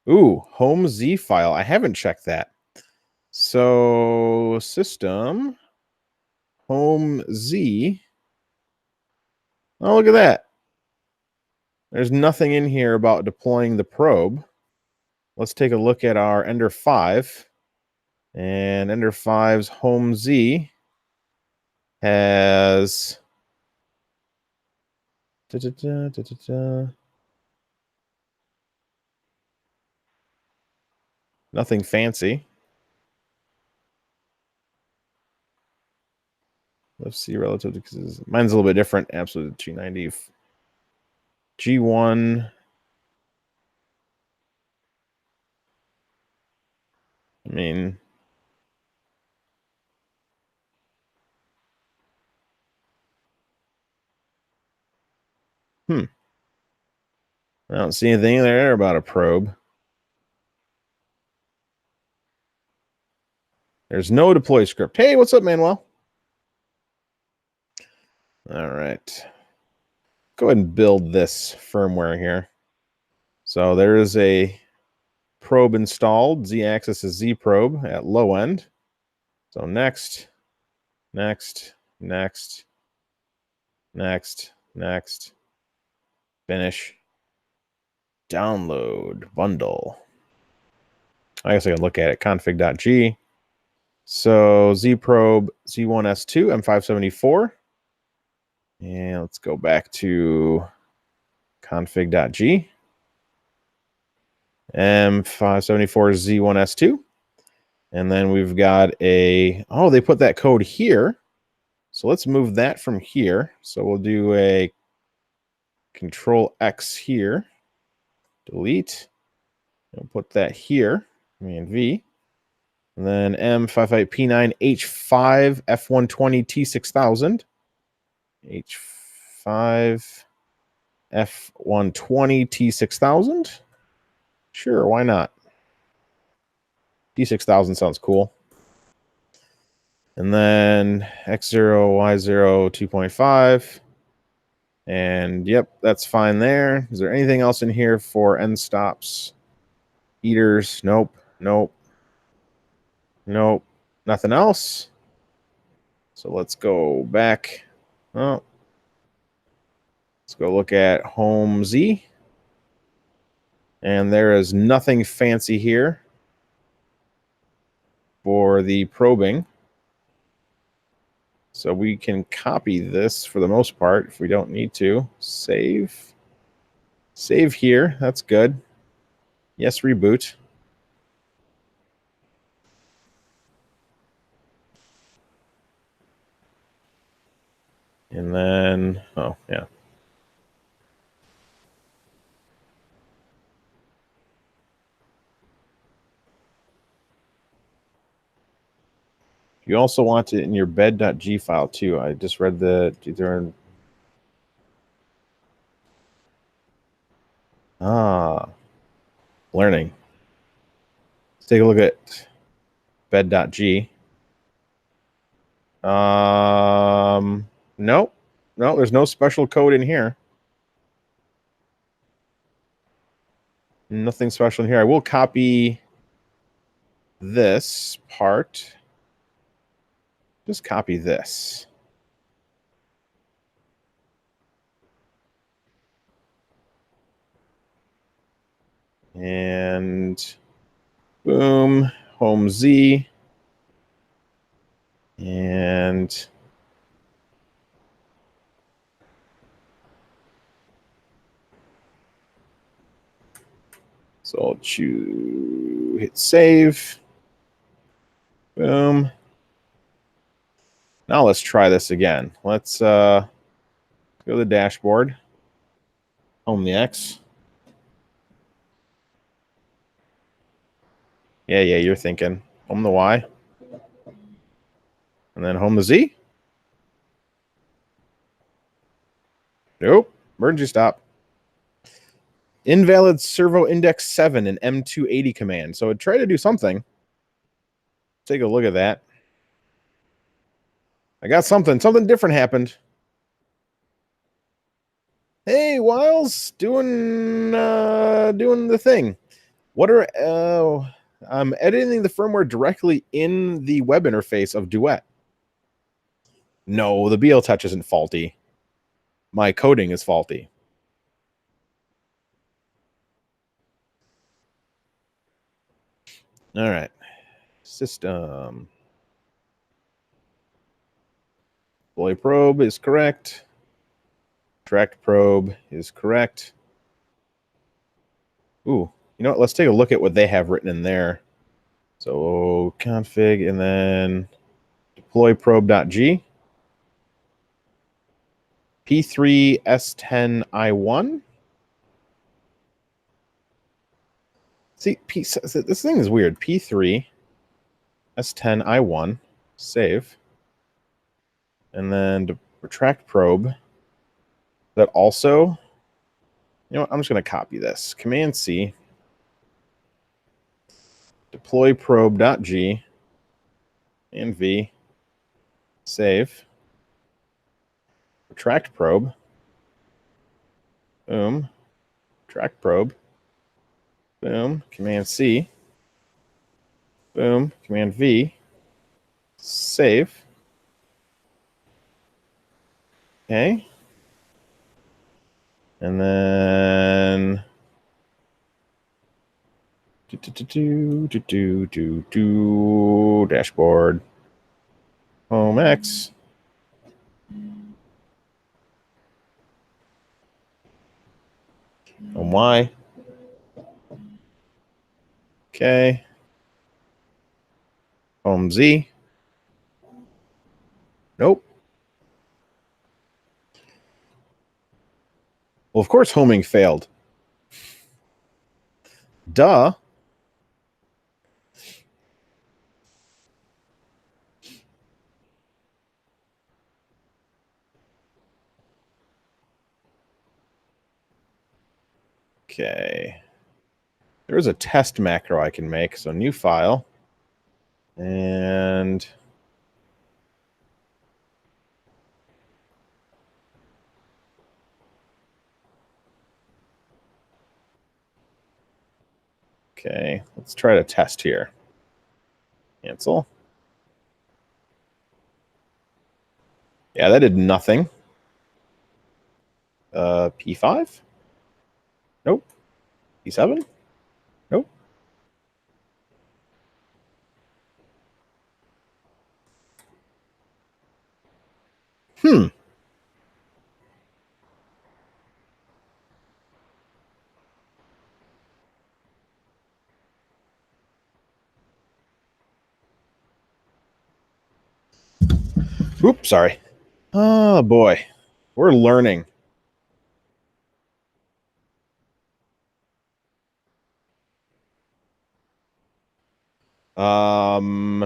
A: Ooh, home Z file. I haven't checked that. So system home Z. Oh, look at that. There's nothing in here about deploying the probe. Let's take a look at our Ender 5. And Ender 5's home Z has nothing fancy. Let's see relative to, because mine's a little bit different. Absolute G90 G1. I mean, I don't see anything there about a probe. There's no deploy script. Hey, what's up, Manuel? All right. Go ahead and build this firmware here. So there is a probe installed. Z-axis is Z probe at low end. So next, next, next, next, next, finish, download, bundle. I guess I can look at it, config.g. So Z probe Z1S2 M574. And let's go back to config.g. M574 Z1S2. And then we've got a, oh, they put that code here. So let's move that from here. So we'll do a Control X here. Delete. And put that here. Command V. And then M55P9H5 F120 T6000. H5 F120 T6000. Sure, why not? T6000 sounds cool. And then X0, Y0, 2.5. And yep, that's fine there. Is there anything else in here for end stops? Heaters? Nope. Nope. Nope. Nothing else. So let's go back. Oh. Let's go look at home Z. And there is nothing fancy here for the probing. So we can copy this for the most part if we don't need to. Save. Save here. That's good. Yes, reboot. And then, oh, yeah. You also want it in your bed.g file too. I just read the learning. Let's take a look at bed.g. Nope. No, there's no special code in here. Nothing special in here. I will copy this part. Just copy this. And boom, home Z. And so I'll choose, hit save. Boom. Now let's try this again. Let's go to the dashboard. Home the X. Yeah, you're thinking. Home the Y. And then home the Z. Nope. Emergency stop. Invalid servo index 7 in M280 command. So it tried to do something. Take a look at that. I got something. Something different happened. Hey, Wiles, doing the thing. What are I'm editing the firmware directly in the web interface of Duet. No, the BL touch isn't faulty. My coding is faulty. All right. System. Deploy probe is correct. Tracked probe is correct. Ooh, you know what? Let's take a look at what they have written in there. So config and then deploy probe.g. P3S10I1. See, this thing is weird. P3S10I1. Save. And then retract probe. That also, you know what? I'm just going to copy this. Command C. Deploy probe.g. And V. Save. Retract probe. Boom. Retract probe. Boom. Command C. Boom. Command V. Save. Okay. And then dashboard. Home X. Home Y. Okay. Home Z. Nope. Well, of course, homing failed. Duh. Okay. There's a test macro I can make. So new file. And okay, let's try to test here. Cancel. Yeah, that did nothing. P5? Nope. P7? Nope. Hmm. Oops, sorry. Oh, boy. We're learning. Well,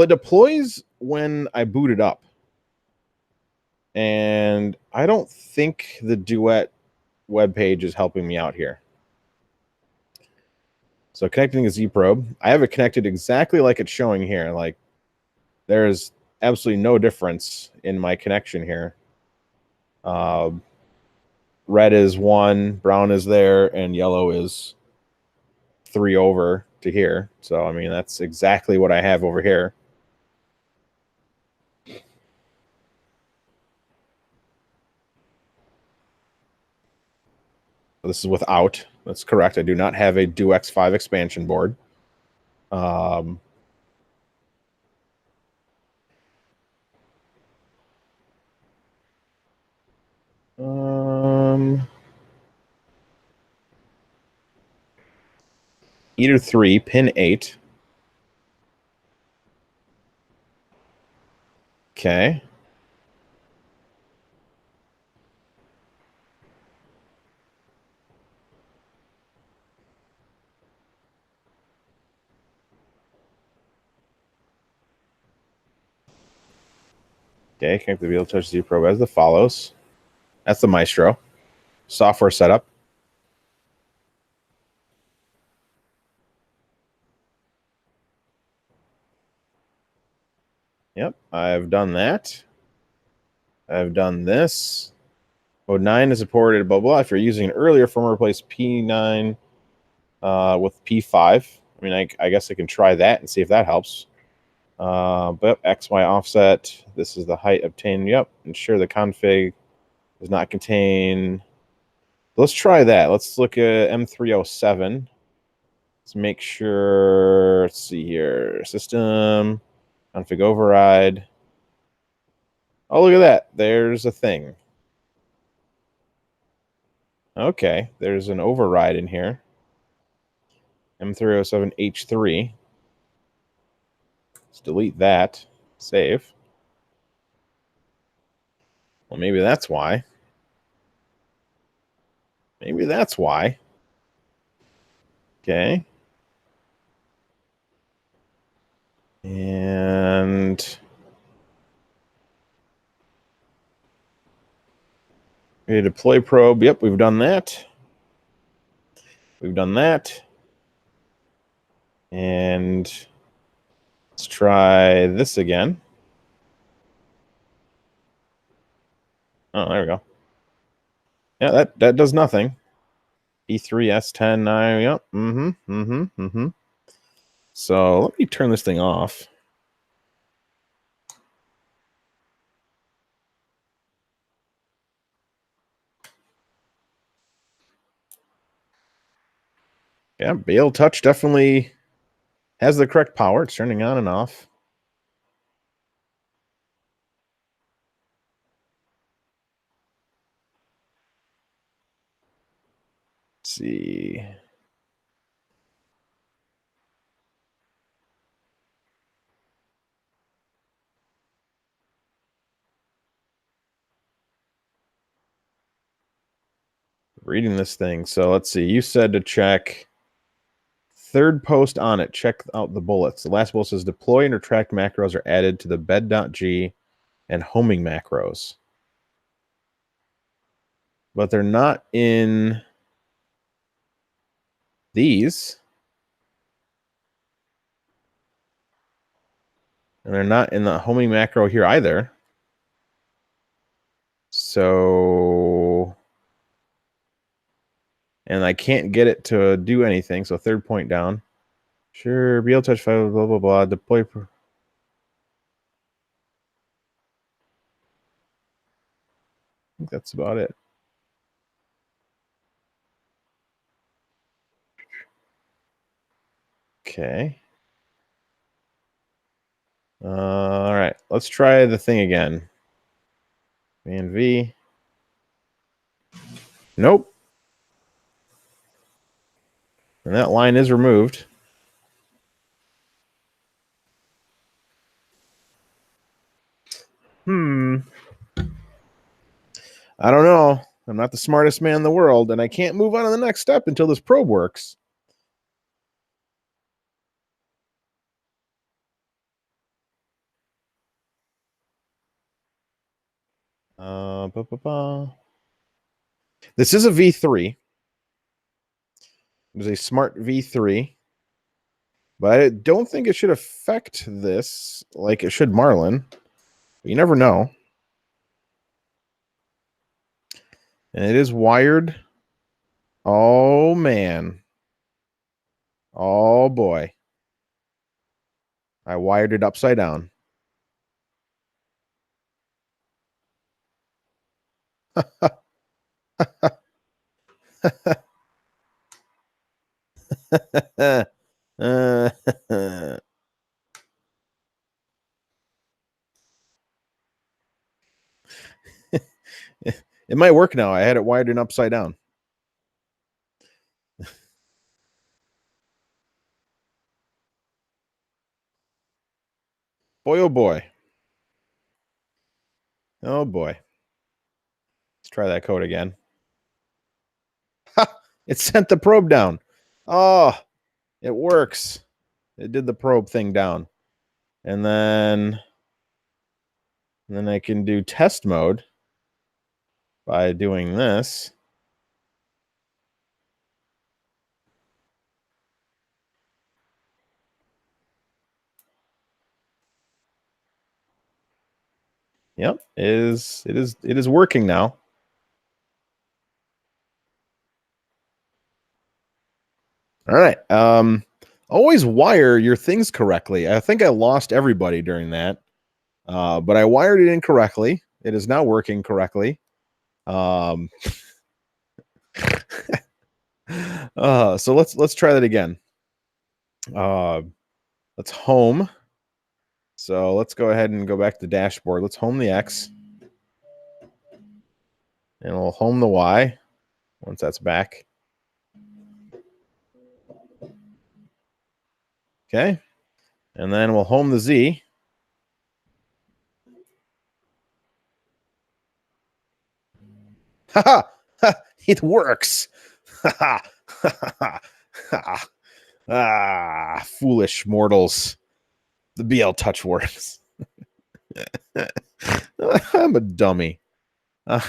A: it deploys when I boot it up. And I don't think the Duet web page is helping me out here. So connecting a Z probe. I have it connected exactly like it's showing here. Like there's absolutely no difference in my connection here. Red is 1, brown is there, and yellow is 3 over to here. So, I mean, that's exactly what I have over here. This is without. That's correct. I do not have a DuX5 expansion board. Eater 3, pin 8. Okay. Okay, connect the wheel touch Z probe as the follows. That's the Maestro. Software setup. Yep, I've done that. I've done this. Mode 9 is supported, blah, blah. If you're using an earlier firmware, replace P9 with P5. I mean, I guess I can try that and see if that helps. But XY offset. This is the height obtained. Yep. Ensure the config does not contain. Let's try that. Let's look at M307. Let's make sure. Let's see here. System config override. Oh, look at that. There's a thing. Okay. There's an override in here. M307H3. Let's delete that. Save. Well, maybe that's why. Maybe that's why. Okay. And we deploy probe. Yep, we've done that. We've done that. And let's try this again. Oh, there we go. Yeah, that does nothing. E3 S10 9. Yep. So let me turn this thing off. Yeah, Bale Touch definitely has the correct power. It's turning on and off. Let's see. Reading this thing. So let's see. You said to check third post on it. Check out the bullets. The last bullet says deploy and retract macros are added to the bed.g and homing macros. But they're not in these. And they're not in the homing macro here either. So, and I can't get it to do anything. So third point down. Sure, be able to touch 5, blah, blah, blah. Deploy. I think that's about it. Okay. All right. Let's try the thing again. Command V. Nope. And that line is removed. I don't know. I'm not the smartest man in the world, and I can't move on to the next step until this probe works. This is a V3. It is a smart V3. But I don't think it should affect this like it should Marlin. You never know. And it is wired. Oh, man. Oh, boy. I wired it upside down. It might work now. I had it wired in upside down. Boy, oh boy. Oh boy. Let's try that code again. It sent the probe down. Oh, it works. It did the probe thing down. And then I can do test mode by doing this. Yep, it is working now. All right. Always wire your things correctly. I think I lost everybody during that. But I wired it incorrectly. It is now working correctly. So let's try that again. Let's home. So let's go ahead and go back to the dashboard. Let's home the X. And we'll home the Y once that's back. Okay. And then we'll home the Z. Ha ha! It works. Ha ha! Ah, foolish mortals. The BL touch works. I'm a dummy. Oh,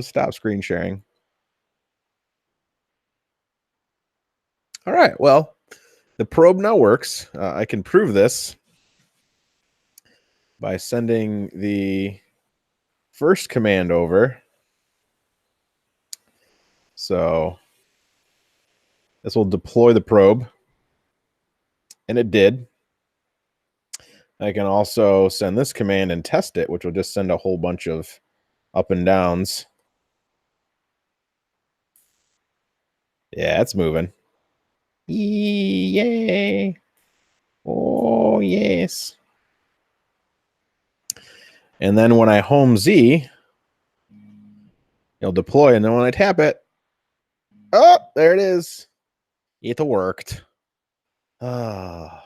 A: stop screen sharing. All right, well, the probe now works. I can prove this by sending the first command over. So this will deploy the probe, and it did. I can also send this command and test it, which will just send a whole bunch of up and downs. Yeah, it's moving. Yay! Oh, yes. And then when I home Z, it'll deploy. And then when I tap it, oh, there it is. It worked. Well,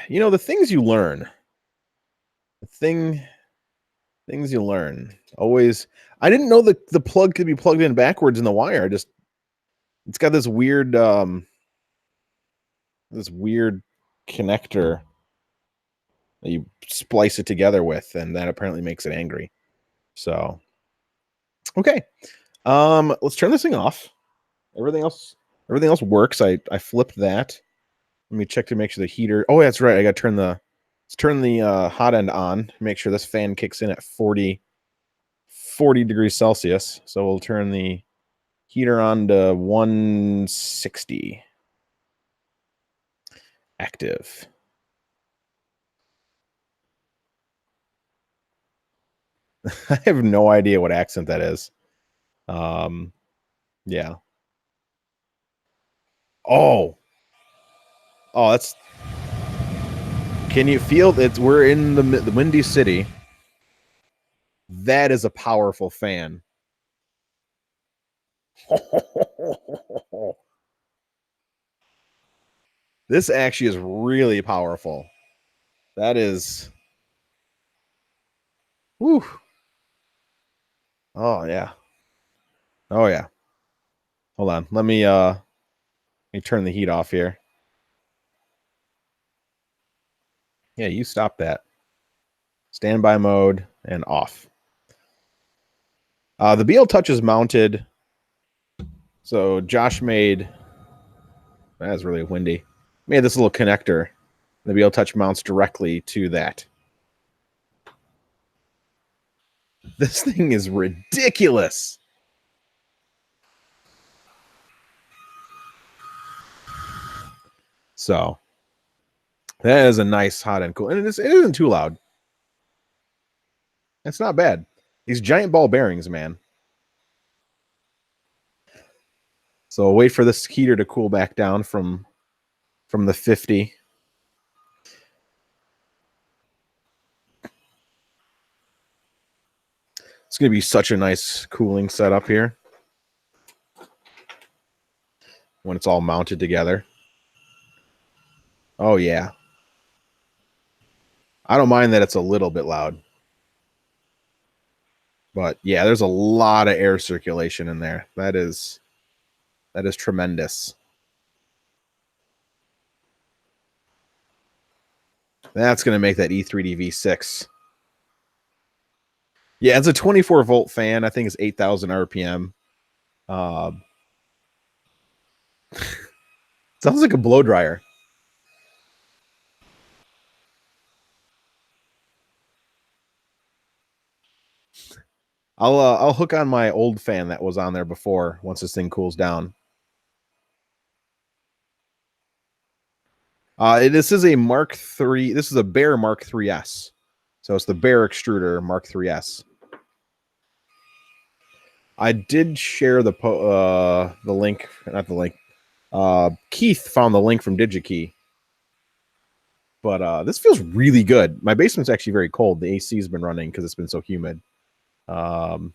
A: you know, the things you learn. Things you learn. Always. I didn't know that the plug could be plugged in backwards in the wire. It's got this weird connector that you splice it together with, and that apparently makes it angry. So okay. Let's turn this thing off. Everything else works. I flipped that. Let me check to make sure the heater. Oh, that's right. I got to turn the hot end on. Make sure this fan kicks in at 40 degrees Celsius. So we'll turn the heater on to 160. Active. I have no idea what accent that is. Yeah. Oh, that's. Can you feel it? We're in the Windy City. That is a powerful fan. This actually is really powerful. That is. Whew. Oh yeah. Oh yeah. Hold on. Let me turn the heat off here. Yeah, you stop that. Standby mode and off. The BL Touch is mounted. So Josh made. That's really windy. Made this little connector. The BL Touch mounts directly to that. This thing is ridiculous. So that is a nice hot and cool. And it isn't too loud. It's not bad. These giant ball bearings, man. So I'll wait for this heater to cool back down from the 50. It's going to be such a nice cooling setup here when it's all mounted together. Oh, yeah. I don't mind that it's a little bit loud. But, yeah, there's a lot of air circulation in there. That is tremendous. That's going to make that E3D V6 Yeah, it's a 24-volt fan. I think it's 8,000 RPM. Sounds like a blow dryer. I'll hook on my old fan that was on there before once this thing cools down. This is a Mark III. This is a Bear Mark 3S. So it's the Bear extruder Mark 3S. I did share the link, not the link. Keith found the link from DigiKey. But this feels really good. My basement's actually very cold. The AC's been running because it's been so humid. Oh,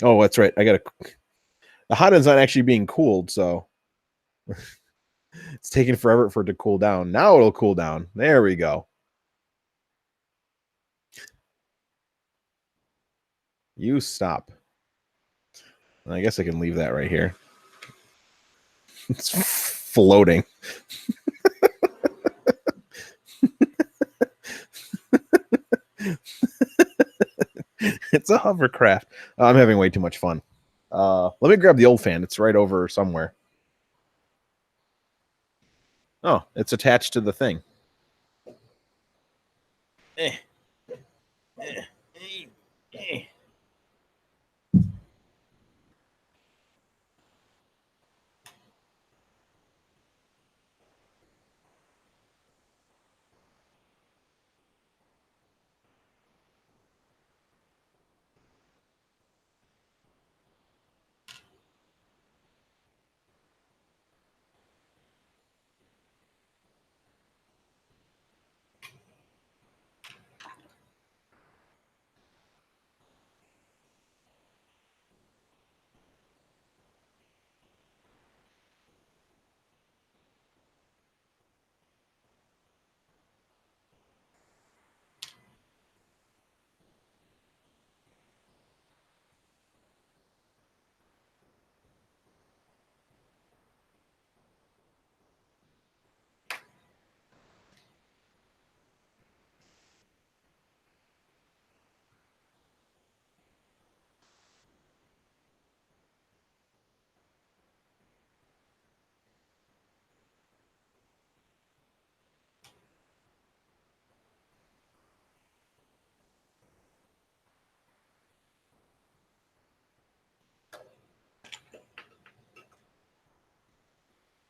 A: that's right. The hot end's not actually being cooled, so it's taking forever for it to cool down. Now it'll cool down. There we go. You stop. I guess I can leave that right here. It's floating. It's a hovercraft. I'm having way too much fun. Let me grab the old fan. It's right over somewhere. Oh, it's attached to the thing.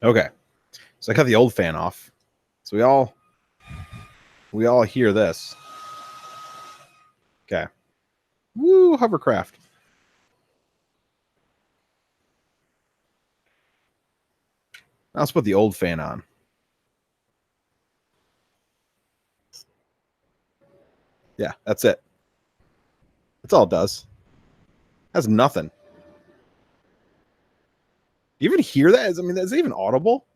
A: Okay. So I cut the old fan off. So we all hear this. Okay. Woo, hovercraft. Now let's put the old fan on. Yeah, that's it. That's all it does. That's nothing. Do you even hear that? I mean, is it even audible?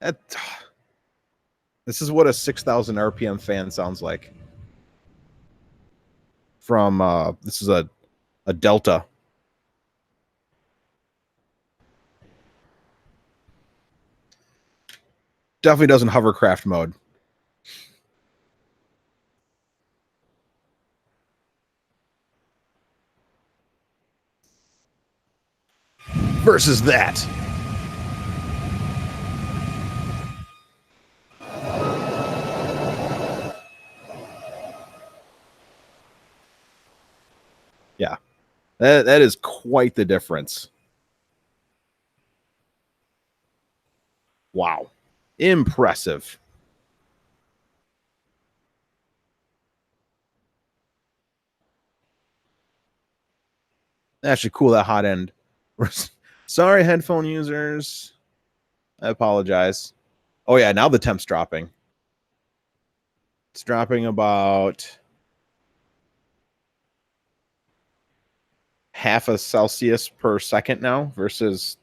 A: That, this is what a 6,000 RPM fan sounds like. From this is a Delta. Definitely doesn't hovercraft mode. Versus that. Yeah. That is quite the difference. Wow. Impressive. Actually, cool, that hot end. Sorry, headphone users. I apologize. Oh, yeah, now the temp's dropping. It's dropping about half a Celsius per second now versus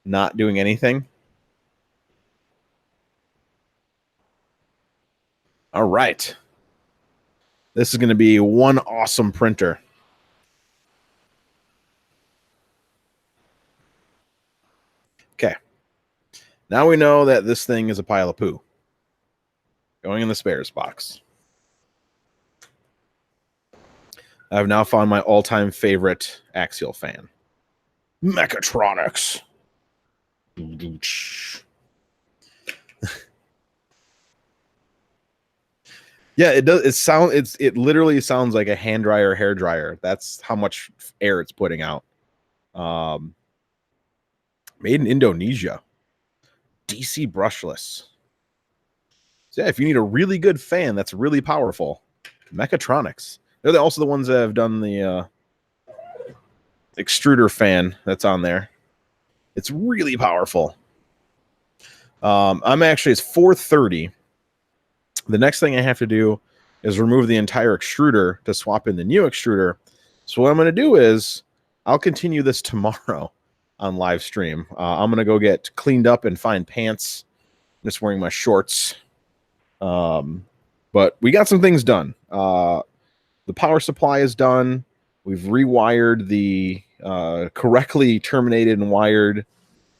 A: not doing anything. All right. This is going to be one awesome printer. Okay. Now we know that this thing is a pile of poo. Going in the spares box. I've now found my all-time favorite axial fan. Mechatronics. Yeah, it does. It literally sounds like a hand dryer, hair dryer. That's how much air it's putting out. Made in Indonesia. DC brushless. So yeah, if you need a really good fan that's really powerful, Mechatronics. They're also the ones that have done the extruder fan that's on there. It's really powerful. It's 4:30. The next thing I have to do is remove the entire extruder to swap in the new extruder. So what I'm going to do is I'll continue this tomorrow on live stream. I'm going to go get cleaned up and find pants. I'm just wearing my shorts. But we got some things done. The power supply is done. We've rewired the correctly terminated and wired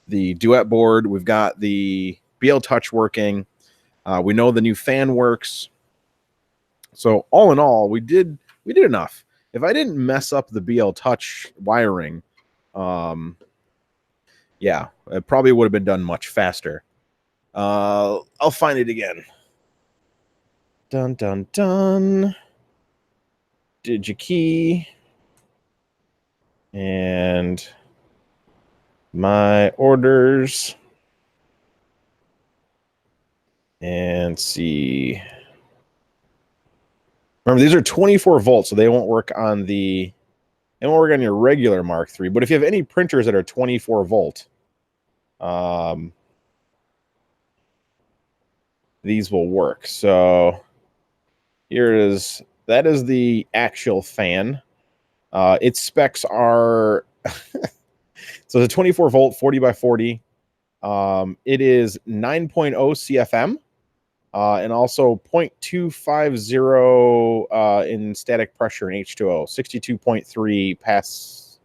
A: the Duet board. We've got the BL Touch working. We know the new fan works. So all in all, we did enough. If I didn't mess up the BL Touch wiring, yeah, it probably would have been done much faster. I'll find it again. Dun dun dun. Digikey. And my orders. And see. Remember, these are 24 volts, so they won't work on your regular Mark III. But if you have any printers that are 24 volt, these will work. So that is the actual fan. Its specs are so the 24 volt 40 by 40. It is 9.0 CFM. And also 0.250 in static pressure in H2O, 62.3 pass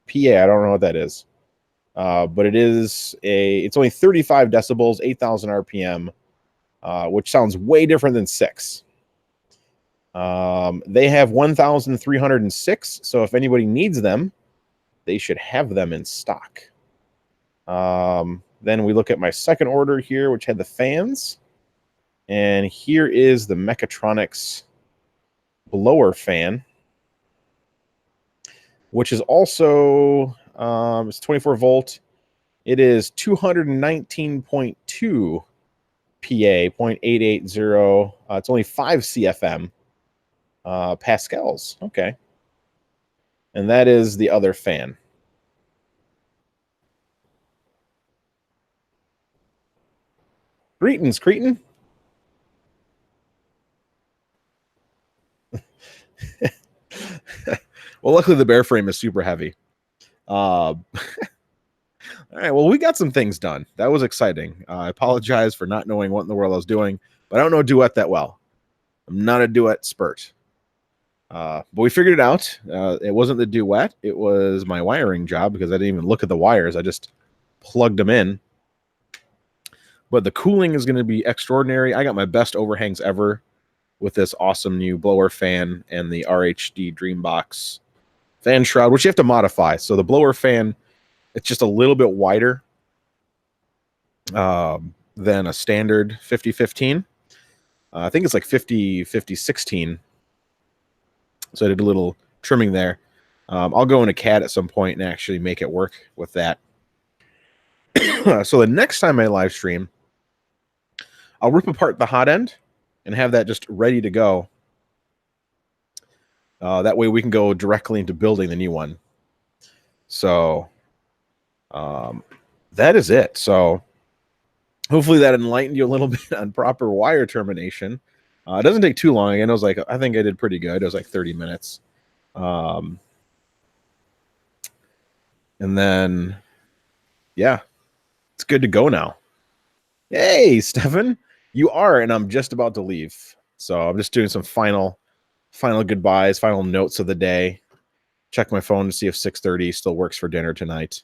A: PA. I don't know what that is. But it's only 35 decibels, 8,000 RPM, which sounds way different than 6. They have 1,306, so if anybody needs them, they should have them in stock. Then we look at my second order here, which had the fans. And here is the Mechatronics blower fan, which is also it's 24 volt. It is 219.2 PA, 0.880. It's only 5 CFM pascals. Okay. And that is the other fan. Greetings, Cretin. Well, luckily the bear frame is super heavy. All right, well, we got some things done. That was exciting. I apologize for not knowing what in the world I was doing, but I don't know Duet that well. I'm not a Duet spurt. But we figured it out. It wasn't the Duet. It was my wiring job because I didn't even look at the wires. I just plugged them in. But the cooling is going to be extraordinary. I got my best overhangs ever with this awesome new blower fan and the RHD Dreambox fan shroud, which you have to modify. So the blower fan, it's just a little bit wider than a standard 50-15. I think it's like 50-16. So I did a little trimming there. I'll go into CAD at some point and actually make it work with that. So the next time I live stream, I'll rip apart the hot end and have that just ready to go. That way we can go directly into building the new one. So that is it. So hopefully that enlightened you a little bit on proper wire termination. It doesn't take too long. Again, I think I did pretty good. It was like 30 minutes. And then, yeah, it's good to go now. Hey, Stefan, you are, and I'm just about to leave. So I'm just doing some final goodbyes, final notes of the day. Check my phone to see if 6:30 still works for dinner tonight.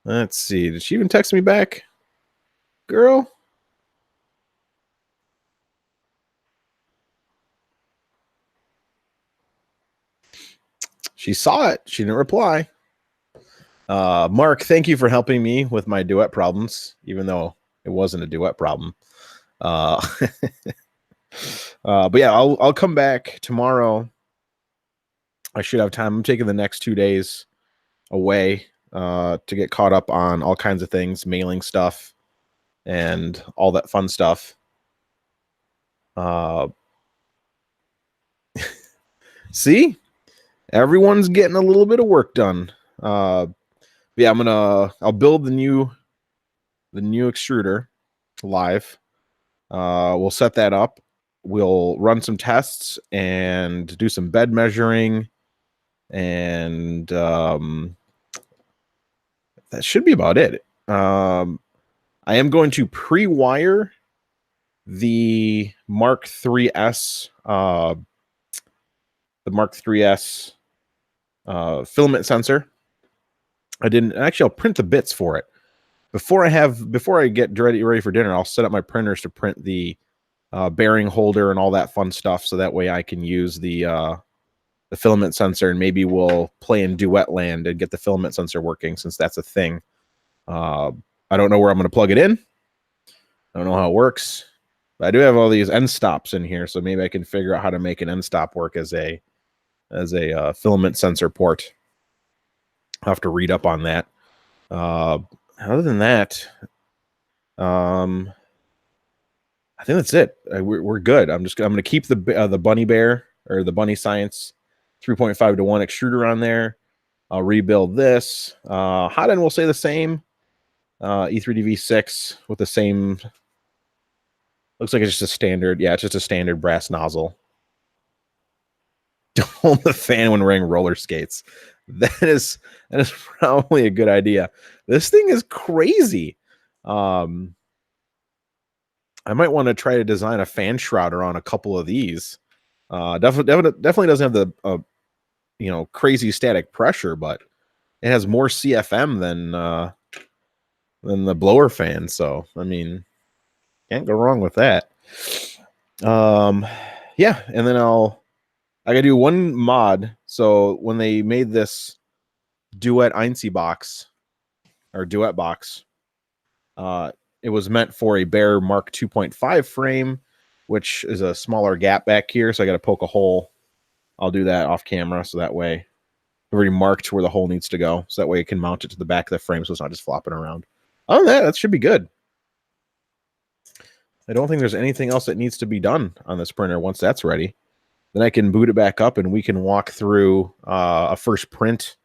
A: Let's see. Did she even text me back? Girl? She saw it. She didn't reply. Mark, thank you for helping me with my duet problems, even though it wasn't a duet problem. But yeah, I'll come back tomorrow. I should have time. I'm taking the next 2 days away to get caught up on all kinds of things, mailing stuff and all that fun stuff. See, everyone's getting a little bit of work done. Yeah, I'll build the new extruder live. We'll set that up. We'll run some tests and do some bed measuring, and that should be about it. I am going to pre-wire the Mark 3s, filament sensor. I'll print the bits for it before I get ready for dinner. I'll set up my printers to print the bearing holder and all that fun stuff, so that way I can use the filament sensor, and maybe we'll play in Duet Land and get the filament sensor working, since that's a thing. I don't know where I'm going to plug it in. I don't know how it works, but I do have all these end stops in here, so maybe I can figure out how to make an end stop work as a filament sensor port. I'll have to read up on that. Other than that, I think that's it. We're good. I'm going to keep the Bunny Bear, or the Bunny Science 3.5 to 1 extruder on there. I'll rebuild this. Hot end will stay the same. E3DV6 with the same. Looks like it's just a standard. Yeah, it's just a standard brass nozzle. Don't hold the fan when wearing roller skates. That is probably a good idea. This thing is crazy. I might want to try to design a fan shrouder on a couple of these. Definitely doesn't have the crazy static pressure, but it has more CFM than the blower fan. So I mean, can't go wrong with that. Yeah, and then I gotta do one mod. So when they made this Duet Einzy box, or Duet box, it was meant for a bare Mark 2.5 frame, which is a smaller gap back here. So I got to poke a hole. I'll do that off camera, so that way I've already marked where the hole needs to go. So that way it can mount it to the back of the frame, so it's not just flopping around. Other than that should be good. I don't think there's anything else that needs to be done on this printer. Once that's ready, then I can boot it back up and we can walk through a first print.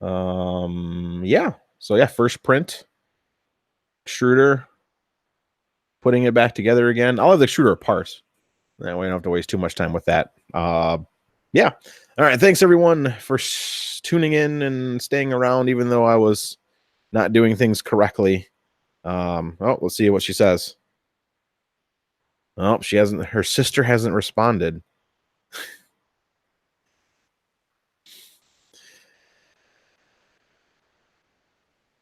A: Yeah. So yeah, first print. Extruder. Putting it back together again. I'll have the extruder apart. That way I don't have to waste too much time with that. Yeah. All right. Thanks, everyone, for tuning in and staying around, even though I was not doing things correctly. Let's see what she says. Oh, she hasn't. Her sister hasn't responded.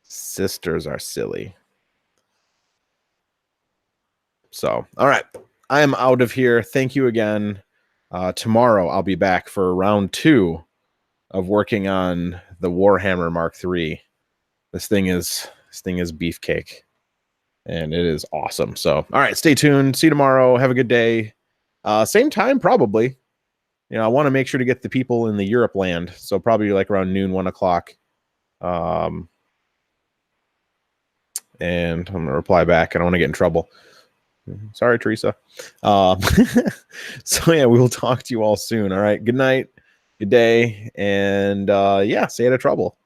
A: Sisters are silly. So, all right. I am out of here. Thank you again. Tomorrow I'll be back for round 2 of working on the Warhammer Mark III. This thing is beefcake, and it is awesome. So, all right, stay tuned. See you tomorrow. Have a good day. Same time, probably. I want to make sure to get the people in the Europe land. So probably like around noon, 1 o'clock. And I'm gonna reply back. I don't want to get in trouble. Sorry, Teresa. So yeah, we will talk to you all soon. All right. Good night. Good day. And yeah, stay out of trouble.